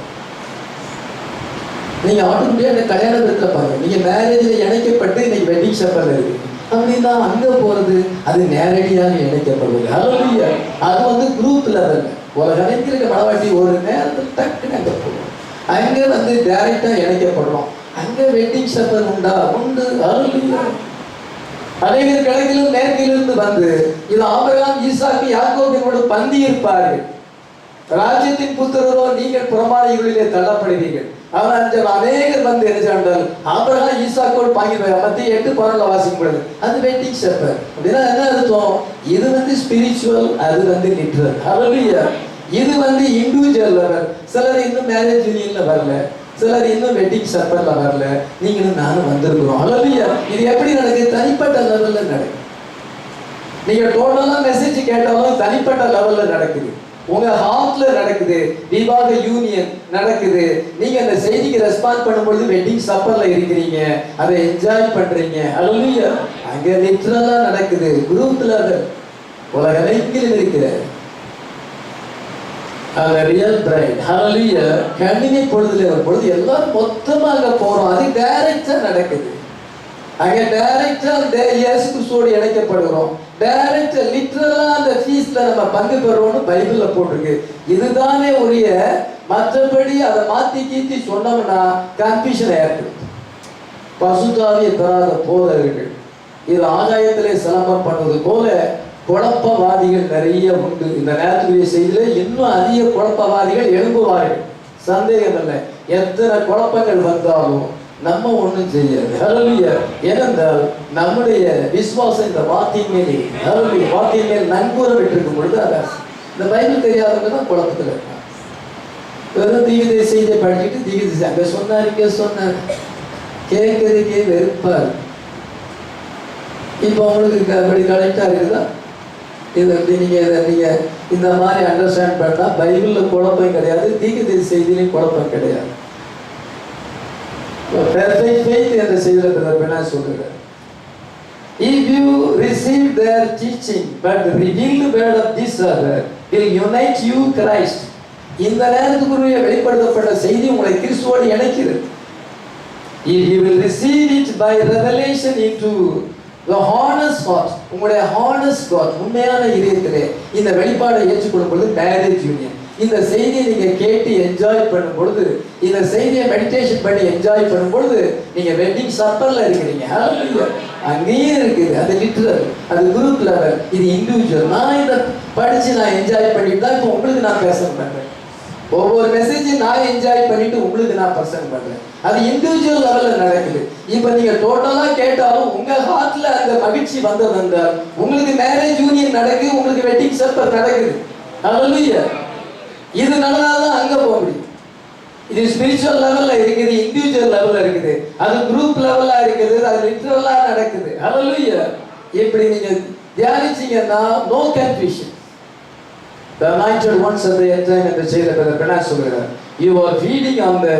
நீங்க ஆட்டோமேட்டிக்கா இந்த கல்யாண விருந்துல பாருங்க, நீங்க மேரேஜ்ல இணைக்கப்பட்டு இன்னைக்கு வெட்டிங் சப்பர்ல இருக்கு அப்படின்னா அங்க போறது அது நேரடியாக இணைக்கப்படுவது. ஹல்லேலூயா. அது வந்து குரூப் லெவல்ல உலகத்தில் இருக்க மனவாட்டி ஒரு நேரத்தில் டக்குன்னு அங்கே போகும். அங்கே வந்து டைரக்டா இணைக்கப்படுறோம். அங்க வெட்டிங் சப்பர் உண்டா? உண்டு. ஹல்லேலூயா. அநேகர் கிழக்கிலும் மேற்கிலிருந்து வந்து இது ஆபிரகாம் ஈசாக்கு யாக்கோபினோடு பந்தி இருப்பார்கள். ராஜ்யத்தின் புத்திரரோ நீங்கள் புறமான இருளிலே தள்ளப்படுவீர்கள். அவன் அநேகர் வந்து எரிச்சாண்டால் ஆபிரகாம் ஈசாக்கோடு பாங்கிடுவாங்க. மத்திய 8:12 வாசிக்கப்படுது. அது வெட்டிங் சப்பர் அப்படின்னா என்ன அர்த்தம்? இது வந்து ஸ்பிரிச்சுவல், அது வந்து லிட்டரல். ஹல்லேலூயா. இது வந்து இண்டிவிஜுவல் லெவல். சிலர் இன்னும் மேரேஜ் யூனியன்ல வரல, சிலர் இன்னும் வெட்டிங் சப்பர்ல வரல. நீங்களும் நானும் வந்திருக்கிறோம். ஹல்லேலூயா. இது எப்படி நடக்குது? தனிப்பட்ட லெவல்ல நடக்குது. நீங்க டோட்டலா மெசேஜ் கேட்டாலும் தனிப்பட்ட லெவல்ல நடக்குது. உங்க ஹார்ட்ல நடக்குது, விவாக யூனியன் நடக்குது. நீங்க அந்த செய்திக்கு ரெஸ்பாண்ட் பண்ணும்பொழுது வெட்டிங் சப்பர்ல இருக்கிறீங்க, அதை என்ஜாய் பண்றீங்க. ஹல்லேலூயா. அங்க லிட்டரலா நடக்குது, குரூப்ல உலகமெங்கிலும் இருக்கிற அந்த ரியல் பிரைட். ஹல்லேலூயா. கண்ணினை பொழுதுல பொழுது எல்லாரும் மொத்தமாக போறோம், அது டைரக்டா நடக்குது. அங்க டைரக்டா அந்த இயேசு கிறிஸ்துவோடு இணைக்கப்படுகிறோம். டைரக்டா லிட்டரலா அந்த ஃபீஸ்ட்ல நம்ம பங்கு பெறுவோம்னு பைபிள்ல போட்டிருக்கு. இதுதானே உரிய. மற்றபடி அதை மாத்தி கீத்தி சொன்னோம்னா கன்ஃபியூஷன் ஏற்படும். பசுத்தாவியை பெறாத போதர்கள் இது ஆகாயத்திலே சிலம்பம் பண்ணுவது போல குழப்பவாதிகள் நிறைய உண்டு. இந்த நேரத்துக்குரிய செய்தியில இன்னும் அதிக குழப்பவாதிகள் எழும்புவார்கள், சந்தேகம் இல்லை. எத்தனை குழப்பங்கள் வந்தாலும் நம்ம ஒண்ணும் செய்யாது. ஹல்லேலூயா. ஏனென்றால் நம்முடைய விசுவாசம் இந்த வார்த்தையின் மேலே, ஹல்லேலூயா, வார்த்தையின் மேல் நன்கூற விட்டிருக்கும் பொழுது இந்த பைபிள் தெரியாதவங்க தான் குழப்பத்தில் இருக்காங்க. வெறும் தீவிர செய்தியை படிச்சுட்டு தீவிர அங்க சொன்னார் இங்க சொன்னார் கேட்கறதுக்கே வெறுப்பார். இப்போ உங்களுக்கு அப்படி கரெக்டா இருக்குதா? இதை நீங்க இந்த மாதிரி அண்டர்ஸ்டாண்ட் பண்ணா பைபிள்ல குழப்பம் கிடையாது, தீவிர செய்தியிலையும் குழப்பம் கிடையாது. Perfect faith என்ற செய்தியில் என்ன சொல்கிறார்? If you receive their teaching but the revealed word of this other will unite you Christ. இந்த நேரத்துக்குரிய வெளிப்படுத்தப்பட்ட செய்தி உங்களை கிறிஸ்துவோடு இணைக்கிறது. If you will receive it by revelation into the honest heart, உங்களுடைய honest God, உண்மையான இதயத்திலே இந்த வெளிப்பாடை ஏற்றுக்கொள்ளும் பொழுது மேரேஜ் யூனியன். இந்த செய்தியை நீங்க கேட்டு என்ஜாய் பண்ணும் பொழுது, இந்த செய்தியை மெடிடேஷன் பண்ணி என்ஜாய் பண்ணும் பொழுது நீங்க வெட்டிங் சப்பர்ல இருக்கிறீங்க. அங்கேயும் இருக்குது, அது லிட்டரல், அது குரூப் லெவல், இது இண்டிவிஜுவல். நான் இதை படிச்சு நான் என்ஜாய் பண்ணிட்டு தான் இப்போ உங்களுக்கு நான் பிரசன்ட் பண்றேன். ஒவ்வொரு மெசேஜையும் நான் என்ஜாய் பண்ணிட்டு உங்களுக்கு நான் பிரசன்ட் பண்றேன். அது இண்டிவிஜுவல் லெவல்ல நடக்குது. இப்ப நீங்க டோட்டலா கேட்டாலும் உங்க ஹார்ட்ல அந்த மகிழ்ச்சி வந்தது வந்தால் உங்களுக்கு மேரேஜ் யூனியன் நடக்குது, உங்களுக்கு வெட்டிங் சப்பர் நடக்குது. ஹல்லேலூயா. இது நடந்தாதான் அங்க போக முடியும். இது ஸ்பிரிச்சுவல் லெவல்ல இருக்குது, இண்டிவிஜுவல் லெவல்ல இருக்குது, அது குரூப் லெவல்ல இருக்குது, அது லிட்டரலா நடக்குது. ஹல்லேலூயா. இப்படி நீங்க தியானிச்சீங்கன்னா no confusion. The anointed ones at the end time என்று செய்த பெண்ணா சொல்கிறார், you are feeding on the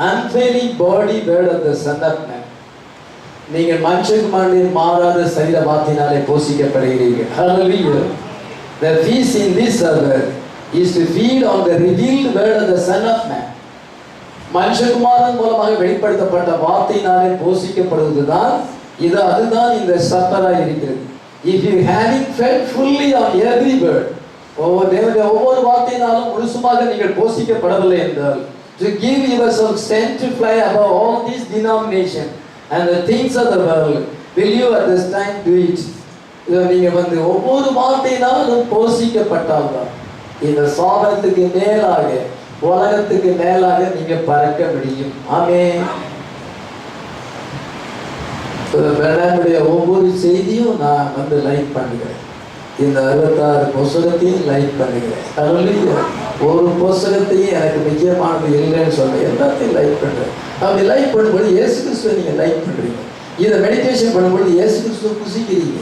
unfailing body word of the Son of Man. நீங்கள் மனுஷகுமாரனின் மாறாத சரீர வார்த்தையினாலே போஷிக்கப்படுகிறீர்கள். Hallelujah. The feast in this hour is to feed on the revealed word of the Son of Man. மனுஷகுமாரன் மூலமாக வெளிப்படுத்தப்பட்ட வார்த்தையினாலே போஷிக்கப்படுவதுதான் இது. அதுதான் இந்த சப்பராய் இருக்கிறது. If you having fed fully on every word, ஒவ்வொரு வார்த்தையினாலும் முழுசுமாக நீங்கள் போஷிக்கப்படவில்லை என்றால், to give yourself strength to fly above all these denomination and the things of the world, will you at this time do it? நீங்க ஒவ்வொரு வார்த்தையினாலும் போஷிக்கப்பட்டால்தான் இந்த சாபத்துக்கு மேலாக, உலகத்துக்கு மேலாக நீங்க பறக்க முடியும். ஆமென். வேளாண்மையுடைய ஒவ்வொரு செய்தியும் நான் லைக் பண்ணுகிறேன். இந்த 66 புஸ்தகத்தையும் லைக் பண்ணுகிறேன். ஹல்லேலூயா. ஒரு புஸ்தகத்தையும் எனக்கு முக்கியமானது இல்லைன்னு சொல்ல, எல்லாத்தையும் லைக் பண்றேன். அப்படி லைக் பண்ணும்போது இயேசு கிறிஸ்துவை நீங்க லைக் பண்றீங்க. இதை மெடிடேஷன் பண்ணும்போது இயேசு கிறிஸ்துவை புசிக்கிறீங்க.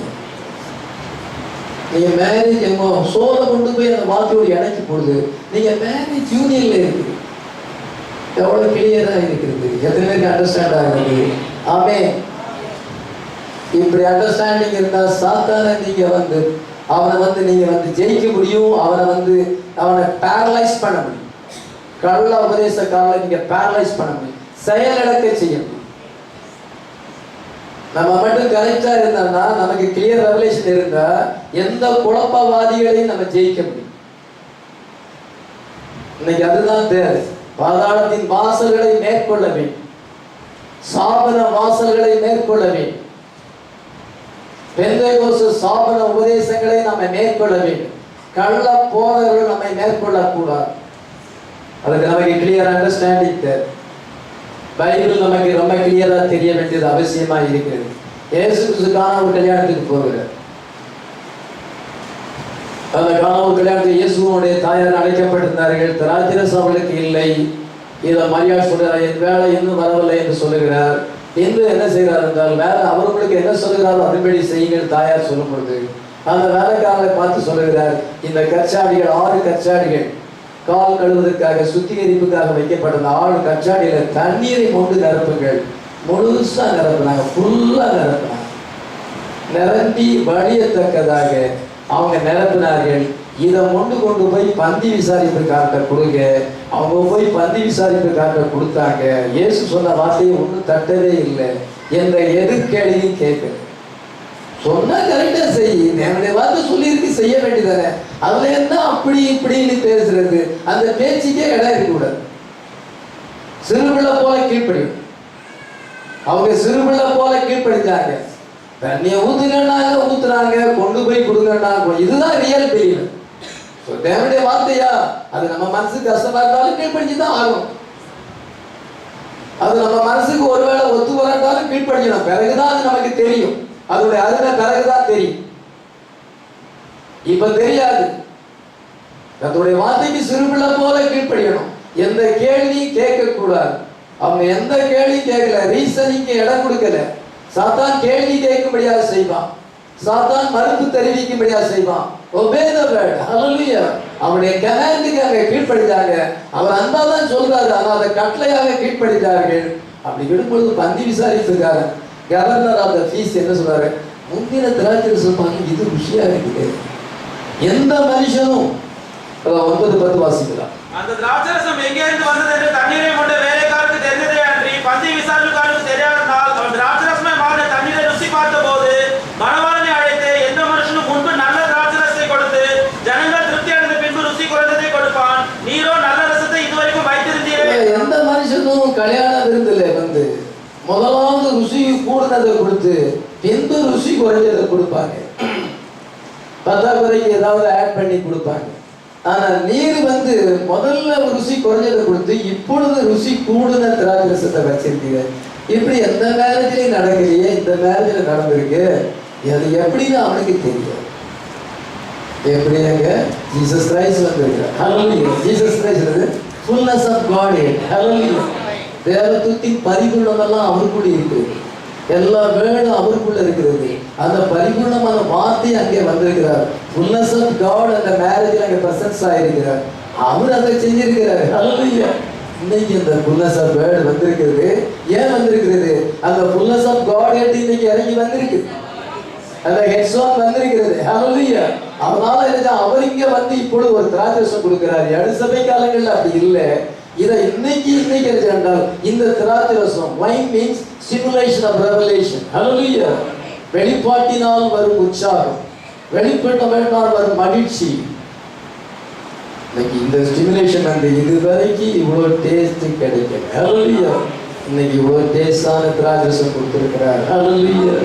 நீங்க மேரேஜ் சோலை கொண்டு போய் அந்த வார்த்தையோடு இணைக்கும் பொழுது நீங்க மேரேஜ் யூனியன்ல இருக்குது. எவ்வளவு கிளியரா இருக்கிறது, எத்தனை பேருக்கு அண்டர்ஸ்டாண்ட் ஆகுது? ஆமென். இப்படி அண்டர்ஸ்டாண்டிங் இருந்தா சாத்தான நீங்க அவனை நீங்க ஜெயிக்க முடியும். அவனை பேரலைஸ் பண்ண முடியும். கள்ள உபதேசக்காரரை நீங்க பேரலைஸ் பண்ண முடியும், செயலிழக்க செய்ய முடியும். நம்ம மட்டும் கரெக்டா இருந்தான்னா, நமக்கு கிளியர் ரெவலேஷன் இருந்தா எந்த குழப்பவாதிகளையும் நம்ம ஜெயிக்க முடியும். இன்னைக்கு அதுதான் தேவை. பாதாளத்தின் வாசல்களை மேற்கொள்ள வேண்டும், சாபன வாசல்களை மேற்கொள்ள வேண்டும், பெந்தேகோஸ்து சாபன உபதேசங்களை நம்ம மேற்கொள்ள வேண்டும். கள்ள போதகர்கள் நம்மை மேற்கொள்ளக்கூடாது. அதுக்கு நமக்கு கிளியர் அண்டர்ஸ்டாண்டிங் தேவை. பைபிள் நமக்கு ரொம்ப கிளியரா தெரிய வேண்டியது அவசியமா இருக்கிறது. இயேசு கிறிஸ்து கானாவூர் கல்யாணத்துக்கு போகிறார். அந்த கானாவூர் கல்யாணத்துக்கு இயேசுவோடைய தாயார் அழைக்கப்பட்டிருந்தார்கள். திராட்சரசு அவளுக்கு இல்லை. இதை மரியாதை சொல்றார், என் வேலை இன்னும் வரவில்லை என்று சொல்லுகிறார். இன்று என்ன செய்கிறார் என்றால், வேற அவர்களுக்கு என்ன சொல்கிறாரோ அதுபடி செய்யுங்கள் தாயார் சொல்லும் பொழுது அந்த வேலைக்காரரை பார்த்து சொல்லுகிறார், இந்த கச்சாடிகள் 6 கச்சாடிகள் கால் கழுவதற்காக சுத்திகரிப்புக்காக வைக்கப்பட்ட 6 கச்சாடியில தண்ணீரை கொண்டு நிரப்புங்கள். முழுசா நிரப்புனாங்க, ஃபுல்லா நிரப்புனாங்க. நிரம்பி வழியத்தக்கதாக அவங்க நிரப்பினார்கள். இதை கொண்டு போய் பந்தி விசாரிப்புக்கார்ட்ட கொடுங்க. அவங்க போய் பந்தி விசாரிப்புக்கார்ட்ட கொடுத்தாங்க. இயேசு சொன்ன வார்த்தையை ஒன்றும் தட்டவே இல்லை. என்ற எதிர்கேள்வியும் கேட்கல. சொன்னா கரெக்டா செய், என்னுடைய வார்த்தை சொல்லியிருக்கு, செய்ய வேண்டியதானே. அதுல என்ன அப்படி இப்படின்னு பேசுறது? அந்த பேச்சுக்கே இடம் இருக்கக்கூடாது. சிறுபிள்ளை போல கீழ்ப்படியும். அவங்க சிறுபிள்ளை போல கீழ்ப்படிஞ்சாங்க. தண்ணியை ஊத்துனாங்க, ஊத்துறாங்க, கொண்டு போய் கொடுங்கன்னாங்க. இதுதான் ரியல் பிலீவ். தேவனுடைய வார்த்தையா, அது நம்ம மனசுக்கு கஷ்டமா இருந்தாலும் கீழ்ப்படிஞ்சுதான் ஆகும். அது நம்ம மனசுக்கு ஒருவேளை ஒத்து வராட்டாலும் கீழ்ப்படிக்கணும். பிறகுதான் அது நமக்கு தெரியும். அதோடைய அருமை பிறகுதான் தெரியும். இப்ப தெரியாது. அதோடைய வார்த்தைக்கு சிறுபிள்ளை போல கீழ்ப்படிக்கணும். எந்த கேள்வியும் கேட்க கூடாது. அவங்க எந்த கேள்வியும் கேட்கல, ரீசனிங்க்கு இடம் கொடுக்கல. சாத்தான் கேள்வி கேட்கும்படியாக செய்வான். சாத்தான் மறுப்பு தெரிவிக்கும்படியாக செய்வான். obey the word. hallelujah. அவருடைய கமாண்டுக்கு அவங்க கீழ்ப்படித்தாங்க. அவர் அன்பாதான் சொல்றாரு, ஆனால் அதை கட்டளையாக கீழ்ப்படித்தார்கள். அப்படி விடும்பொழுது பந்தி விசாரிப்புக்காரன் கவர்னர் ஆஃப் த ஃபீஸ் என்ன சொல்றாரு? முந்தின திராட்சை சொல்லுவாங்க, இது ருசியா இருக்குது. எந்த மனுஷனும் 9:10 வாசிக்கலாம். அந்த திராட்சரசம் எங்கே இருந்து வந்தது என்று தண்ணீரை கொண்ட வேலைக்காரருக்கு தெரிந்ததே அன்றி பந்தி விசாரிப்புக்காரருக்கு தெரியாததால் அவன் திராட்சரசமே மாறின தண்ணீரை ருசி பார்த்த போது மணவாளனை அழைத்து, எந்த மனுஷனும் முன்பு நல்ல திராட்சரசத்தை கொடுத்து ஜனங்கள் திருப்தி அடைந்த பின்பு ருசி குறைந்ததை கொடுப்பான். நீரோ நல்ல ரசத்தை இதுவரைக்கும் வைத்திருந்தீரே. எந்த மனுஷனும் கல்யாண விருந்துல வந்து முதலாவது ருசி கூடுனதை கொடுத்து பின்பு ருசி குறைஞ்சதை கொடுப்பாங்க. பத்தாக்குறைக்கு ஏதாவது ஆட் பண்ணி கொடுப்பாங்க. ஆனா நீர் வந்து முதல்ல ருசி குறைஞ்சதை கொடுத்து இப்பொழுது ருசி கூடுன திராட்சரசத்தை வச்சிருக்கீங்க. இப்படி எந்த மேரேஜ்லயும் நடக்கலையே, இந்த மேரேஜ்ல நடந்திருக்கு. அது எப்படின்னு அவனுக்கு தெரியும். எப்படிங்க? ஜீசஸ் கிரைஸ்ட் வந்திருக்கிறார். Hallelujah. Jesus Christ fullness of God. Hallelujah. தேவத்துவத்தின் பரிபூர்ணமெல்லாம் அவருக்குள்ள இருக்குது. எல்லா வேர்டும் அவருக்குள்ள இருக்கிறது. அந்த பரிபூர்ணமான வார்த்தை அங்கே வந்திருக்கிறார். ஃபுல்னஸ் ஆஃப் காட் அந்த மேரேஜில் அங்கே பிரசன்ஸ் ஆகிருக்கிறார். அவர் அதை செஞ்சிருக்கிறார். ஹல்லேலூயா. இன்னைக்கு அந்த ஃபுல்னஸ் ஆஃப் வேர்டு வந்திருக்கிறது. ஏன் வந்திருக்கிறது? அந்த ஃபுல்னஸ் ஆஃப் காட் இன்னைக்கு இறங்கி வந்திருக்கு. அந்த ஹெட்ஸோன் வந்திருக்கிறது. ஹல்லேலூயா. அதனால என்ன, அவர் இங்க வந்து இப்பொழுது ஒரு திராட்சரசம் கொடுக்கிறார். எடு சபை காலங்கள்ல அப்படி இல்லை. இதை இன்னைக்கு என்றால் இந்த திராட்சரசம் wine means stimulation of revelation. hallelujah. வெளிப்பாட்டினால் வரும் உற்சாகம், வெளிப்பட்டவனால் வரும் மகிழ்ச்சி. இன்னைக்கு இந்த ஸ்டிமுலேஷன் வந்து இதுவரைக்கும் இவ்வளவு டேஸ்ட் கிடைக்கல. hallelujah. இன்னைக்கு இவ்வளவு டேஸ்டான திராட்சரசம் கொடுத்திருக்கிறார். hallelujah.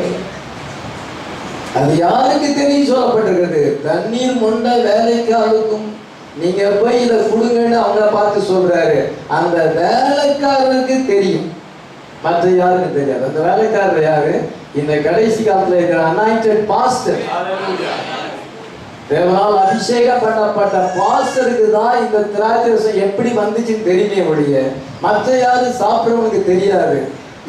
அது யாருக்கு தெரியும் சொல்லப்பட்டிருக்கிறது? தண்ணீர் மொண்ட வேலைக்காரருக்கும் நீங்க போய் இதை கொடுங்கன்னு அவங்கள பார்த்து சொல்றாரு. அந்த வேலைக்காரருக்கு தெரியும், மற்ற யாருக்கும் தெரியாது. அந்த வேலைக்காரர் யாரு? இந்த கடைசி காலத்துல இருக்கிற அனாயிண்டட் பாஸ்டர். தேவனால் அபிஷேகம் பண்ணப்பட்ட பாஸ்டருக்கு தான் இந்த திராட்சரசம் எப்படி வந்துச்சுன்னு தெரியுமே ஒழிய மற்ற யாரும் சாப்பிடுறவனுக்கு தெரியாது.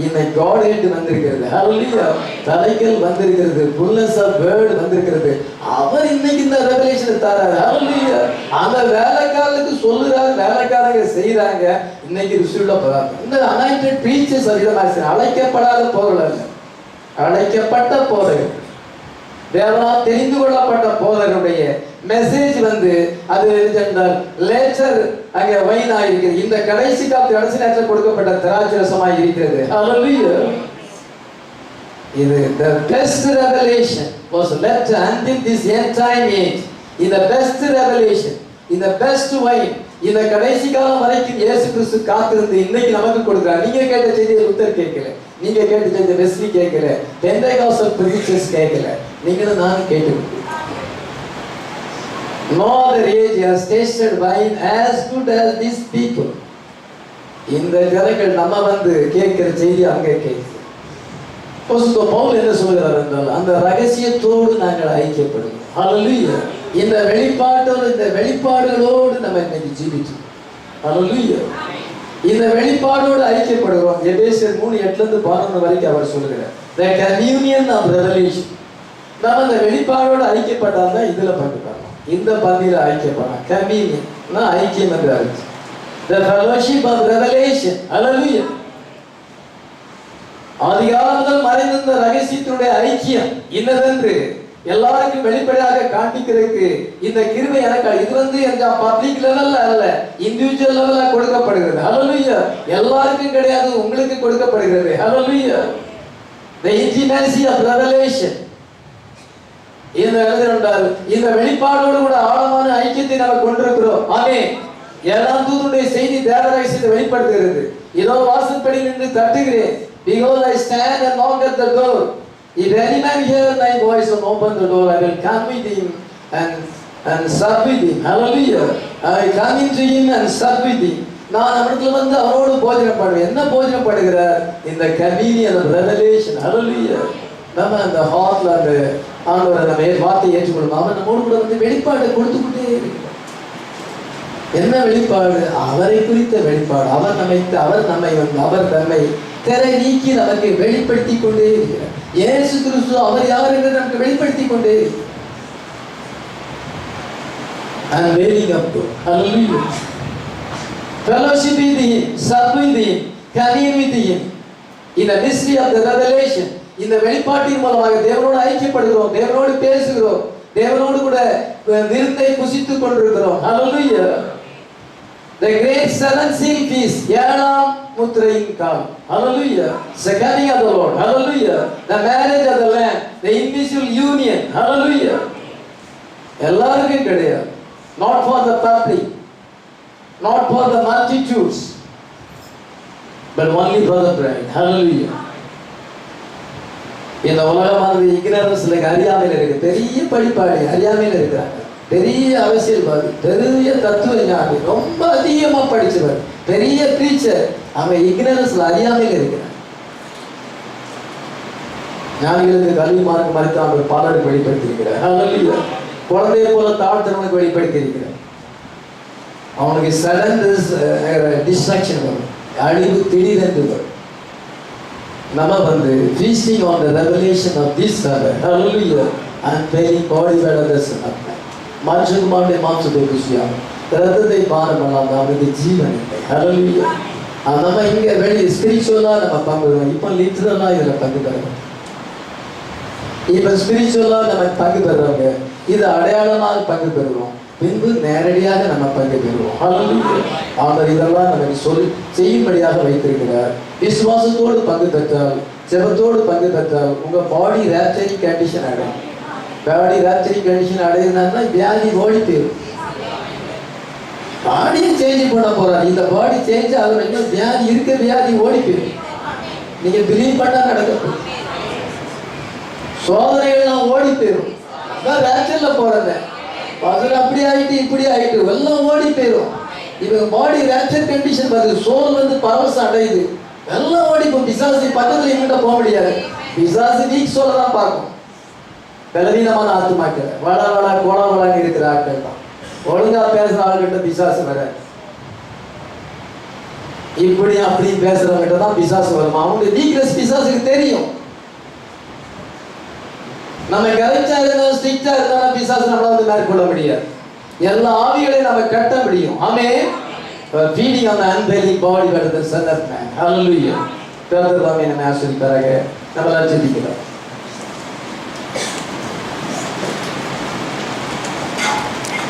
இன்னைக்கு காட் வந்திருக்கிறது. ஹல்லேலூயா. தலைகள் வந்திருக்கிறது. ஃபுல்னஸ் ஆஃப் வேர்ட் வந்திருக்கிறது. அவர் இன்னைக்கு இந்த ரெவலேஷனை தராரு. ஹல்லேலூயா. அந்த வேலைக்காரருக்கு சொல்லுறாரு, வேலைக்காரங்க செய்யறாங்க. இன்னைக்கு ருசியுள்ள பதார்த்தம். இந்த அனாயிண்டட் பிரீச்சர்ஸ் அதிகமாக அழைக்கப்படாத போதல், அழைக்கப்பட்ட போதல், தேவனால் தெரிந்து கொள்ளப்பட்ட போதருடைய மெசேஜ் வந்து அது என்றால் லேச்சர் அங்கே வைன் ஆகிருக்கிறது. இந்த கடைசி கடைசி நேரத்தில் கொடுக்கப்பட்ட திராட்சரசமாய் இருக்கிறது. ஹல்லேலூயா. இது the best revelation was left until this end time age. In the best revelation, in the best wine, இந்த கடைசி காலம் வரைக்கும் இயேசு கிறிஸ்து காத்திருந்து இன்னைக்கு நமக்கு கொடுக்கிறார். நீங்க கேட்ட செய்தியை லுத்தர் கேட்கல, நீங்க கேட்ட செய்தியை வெஸ்லி கேட்கல, பெந்தேகாஸ்டல் பிரீச்சர்ஸ் கேட்கல, நீங்களும் நானும் கேட்டு. No other age has tasted wine as good as these people. இந்த ஜனங்கள் நம்ம வந்து கேட்கிற செய்தி அங்கே கேட்குது. பவுல் என்ன சொல்கிறார் என்றால் அந்த ரகசியத்தோடு நாங்கள் ஐக்கியப்படுகிறோம். ஹல்லேலூயா. இந்த வெளிப்பாடுகளோடு நம்ம இன்னைக்கு ஜீவிச்சோம். ஹல்லேலூயா. இந்த வெளிப்பாடோடு ஐக்கியப்படுகிறோம். எபேசியர் 3:8 வரைக்கும் அவர் சொல்கிறார் the communion of revelation. நம்ம அந்த வெளிப்பாடோடு ஐக்கியப்பட்டால் தான் இதுல பங்கு பெறலாம். இந்த பந்தியில ஐக்கியப்படலாம். கம்யூனியன் ஐக்கியம் என்று அர்த்தம். The fellowship of revelation. Hallelujah. ஆதிகாலம் முதல் மறைந்திருந்த ரகசியத்தினுடைய ஐக்கியம் இன்னதென்று எல்லாருக்கும் வெளிப்படையாக காண்பிக்கிறதுக்கு இந்த கிருபை எனக்கு இது பப்ளிக் லெவல்ல அல்ல, இண்டிவிஜுவல் லெவல்ல கொடுக்கப்படுகிறது. ஹல்லேலூயா. எல்லாருக்கும் கிடையாது, உங்களுக்கு கொடுக்கப்படுகிறது. ஹல்லேலூயா. The intimacy of revelation. இந்த வெளிப்பாடோடு கூட ஆழமான ஐக்கியத்தை நாம் கொண்டிருக்கிறோம். ஆமென். ஏழாம் தூதனுடைய செய்தி தேவ ரகசியத்தை வெளிப்படுத்துகிறது. இதோ வாசற்படி நின்று தட்டுகிறேன். Behold, I stand and knock at the door. If any man hear my voice and open the door, I will come with him and sup with him. Hallelujah. I will come into him and sup with him. நான் அவரிடத்துல வந்து அவரோடு போஜனம் பண்ணுவேன். என்ன போஜனம் பண்ணுகிறார்? இந்த கம்யூனியன் ஆஃப் ரெவலேஷன். ஹல்லேலூயா. நம்ம அந்த ஹார்ட்ல அந்த ஆண்டவரை நம்ம வார்த்தையை ஏற்றுக்கொள்ளும். அவன் நம்மோடு கூட வந்து வெளிப்பாட்டை கொடுத்துக்கிட்டே இருக்கிறார். என்ன வெளிப்பாடு? அவரை குறித்த வெளிப்பாடு. அவர் நம்மை திரை நீக்கி நமக்கு வெளிப்படுத்தி கொண்டே இருக்கிறார். இயேசு கிறிஸ்து அவர் யார் என்று நமக்கு வெளிப்படுத்தி கொண்டே இருக்கிறார். And waiting up to hallelujah. Fellowship with him, sup with him, commune with him. In the mystery of the revelation. இந்த வெளிப்பாட்டின் மூலமாக தேவனோடு ஐக்கியப்படுகிறோம், தேவனோடு பேசுகிறோம், தேவனோடு கூட விருந்தை புசித்துக் கொண்டிருக்கிறோம். Hallelujah. The great seven seal feast, ஏழாம் முத்திரையின் காலம். Hallelujah. The coming of the Lord. Hallelujah. The marriage of the Lamb, the invisible union. Hallelujah. எல்லாருக்கும் கிடையாது. Not for the public, not for the multitudes, but only for the bride. Hallelujah. இந்த உலகமானது இக்னரன்ஸ்ல அறியாமையில் இருக்கு. பெரிய படிப்பாளி அறியாமையில் இருக்கிறாங்க. பெரிய அரசியல்வாதி, பெரிய தத்துவ ஞானி, ரொம்ப அதிகமா படிச்சவர், பெரிய டீச்சர், அவன் இக்னரன்ஸ்ல அறியாமையில் இருக்கிறான். ஞானிகளுக்கு கல்வி மார்க்க மறைத்து அவர் பாலனுக்கு வெளிப்படுத்தி இருக்கிறார். ஹல்லேலூயா. குழந்தையை போல தாழ்த்தவனுக்கு வெளிப்படுத்தி இருக்கிறார். அவனுக்கு சடன் டிஸ்ட்ராக்ஷன் வரும், அழிவு திடீரென்று வரும். நம்ம வந்து feasting on the revelation of this Sabbath. Hallelujah. And very body well of the Son of Man. மனுஷகுமாரனுடைய மாம்சத்தை புசியாம ரத்தத்தை பானம் பண்ணாம அவனுக்கு ஜீவன் இல்லை. Hallelujah. நம்ம இங்க வெளியே ஸ்பிரிச்சுவலா நம்ம பங்குறோம். இப்போ லிட்டரலா இதுல பங்கு பெறணும். இப்ப ஸ்பிரிச்சுவலா நம்ம பங்கு பெறுறவங்க இது அடையாளமாக பங்கு பெறுவோம், பின்பு நேரடியாக நம்ம பங்கு பெறுவோம். Hallelujah. அவர் இதெல்லாம் நமக்கு செய்யும்படியாக வைத்திருக்கிறார். விசுவாசத்தோடு பங்கு பெற்றால், ஜெபத்தோடு பங்கு பெற்றால் உங்க பாடி ரேப்சரிங் கண்டிஷன் அடையும். பாடி ரேப்சரிங் கண்டிஷன் அடையுதுன்னா வியாதி ஓடி போயிடும். பாடியை சேஞ்ச் பண்ண போறாரு. இந்த பாடி சேஞ்ச் ஆக வரைக்கும் வியாதி இருக்க வியாதி ஓடி போயிடும். நீங்க பிலீவ் பண்ணா நடக்கும். சோதனைகள்லாம் ஓடி போயிடும். அதான் ரேப்சர்ல போறத அது அப்படி ஆயிட்டு இப்படி ஆயிட்டு எல்லாம் ஓடி போயிடும். இவங்க பாடி ரேப்சர் கண்டிஷன் வருது, சோல் வந்து பரவசம் அடையுது, எல்லாம் ஓடி போகும். பிசாசு பக்கத்துல இவங்கிட்ட போக முடியாது. பிசாசு வீக் சொல்லதான் பார்க்கும். பலவீனமான ஆத்துமாக்கள் வள கோலாவலான்னு இருக்கிற ஆட்கள் தான். ஒழுங்கா பேசுற ஆள்கிட்ட பிசாசு வர, இப்படி அப்படி பேசுறவங்கிட்ட தான் பிசாசு வரும். அவங்க வீக்னஸ் பிசாசுக்கு தெரியும். நம்ம கரெக்டா இருந்தாலும் ஸ்ட்ரிக்டா இருந்தாலும் பிசாசு நம்மள வந்து மேற்கொள்ள முடியாது. எல்லா ஆவிகளையும் நம்ம கட்ட முடியும். ஆமென். feeding on the unveiling body by the Son of Man. Hallelujah. கர்த்தர் தாமே நம்மை ஆசீர்வதிப்பாராக. நம்ம ஜெபிக்கலாம்.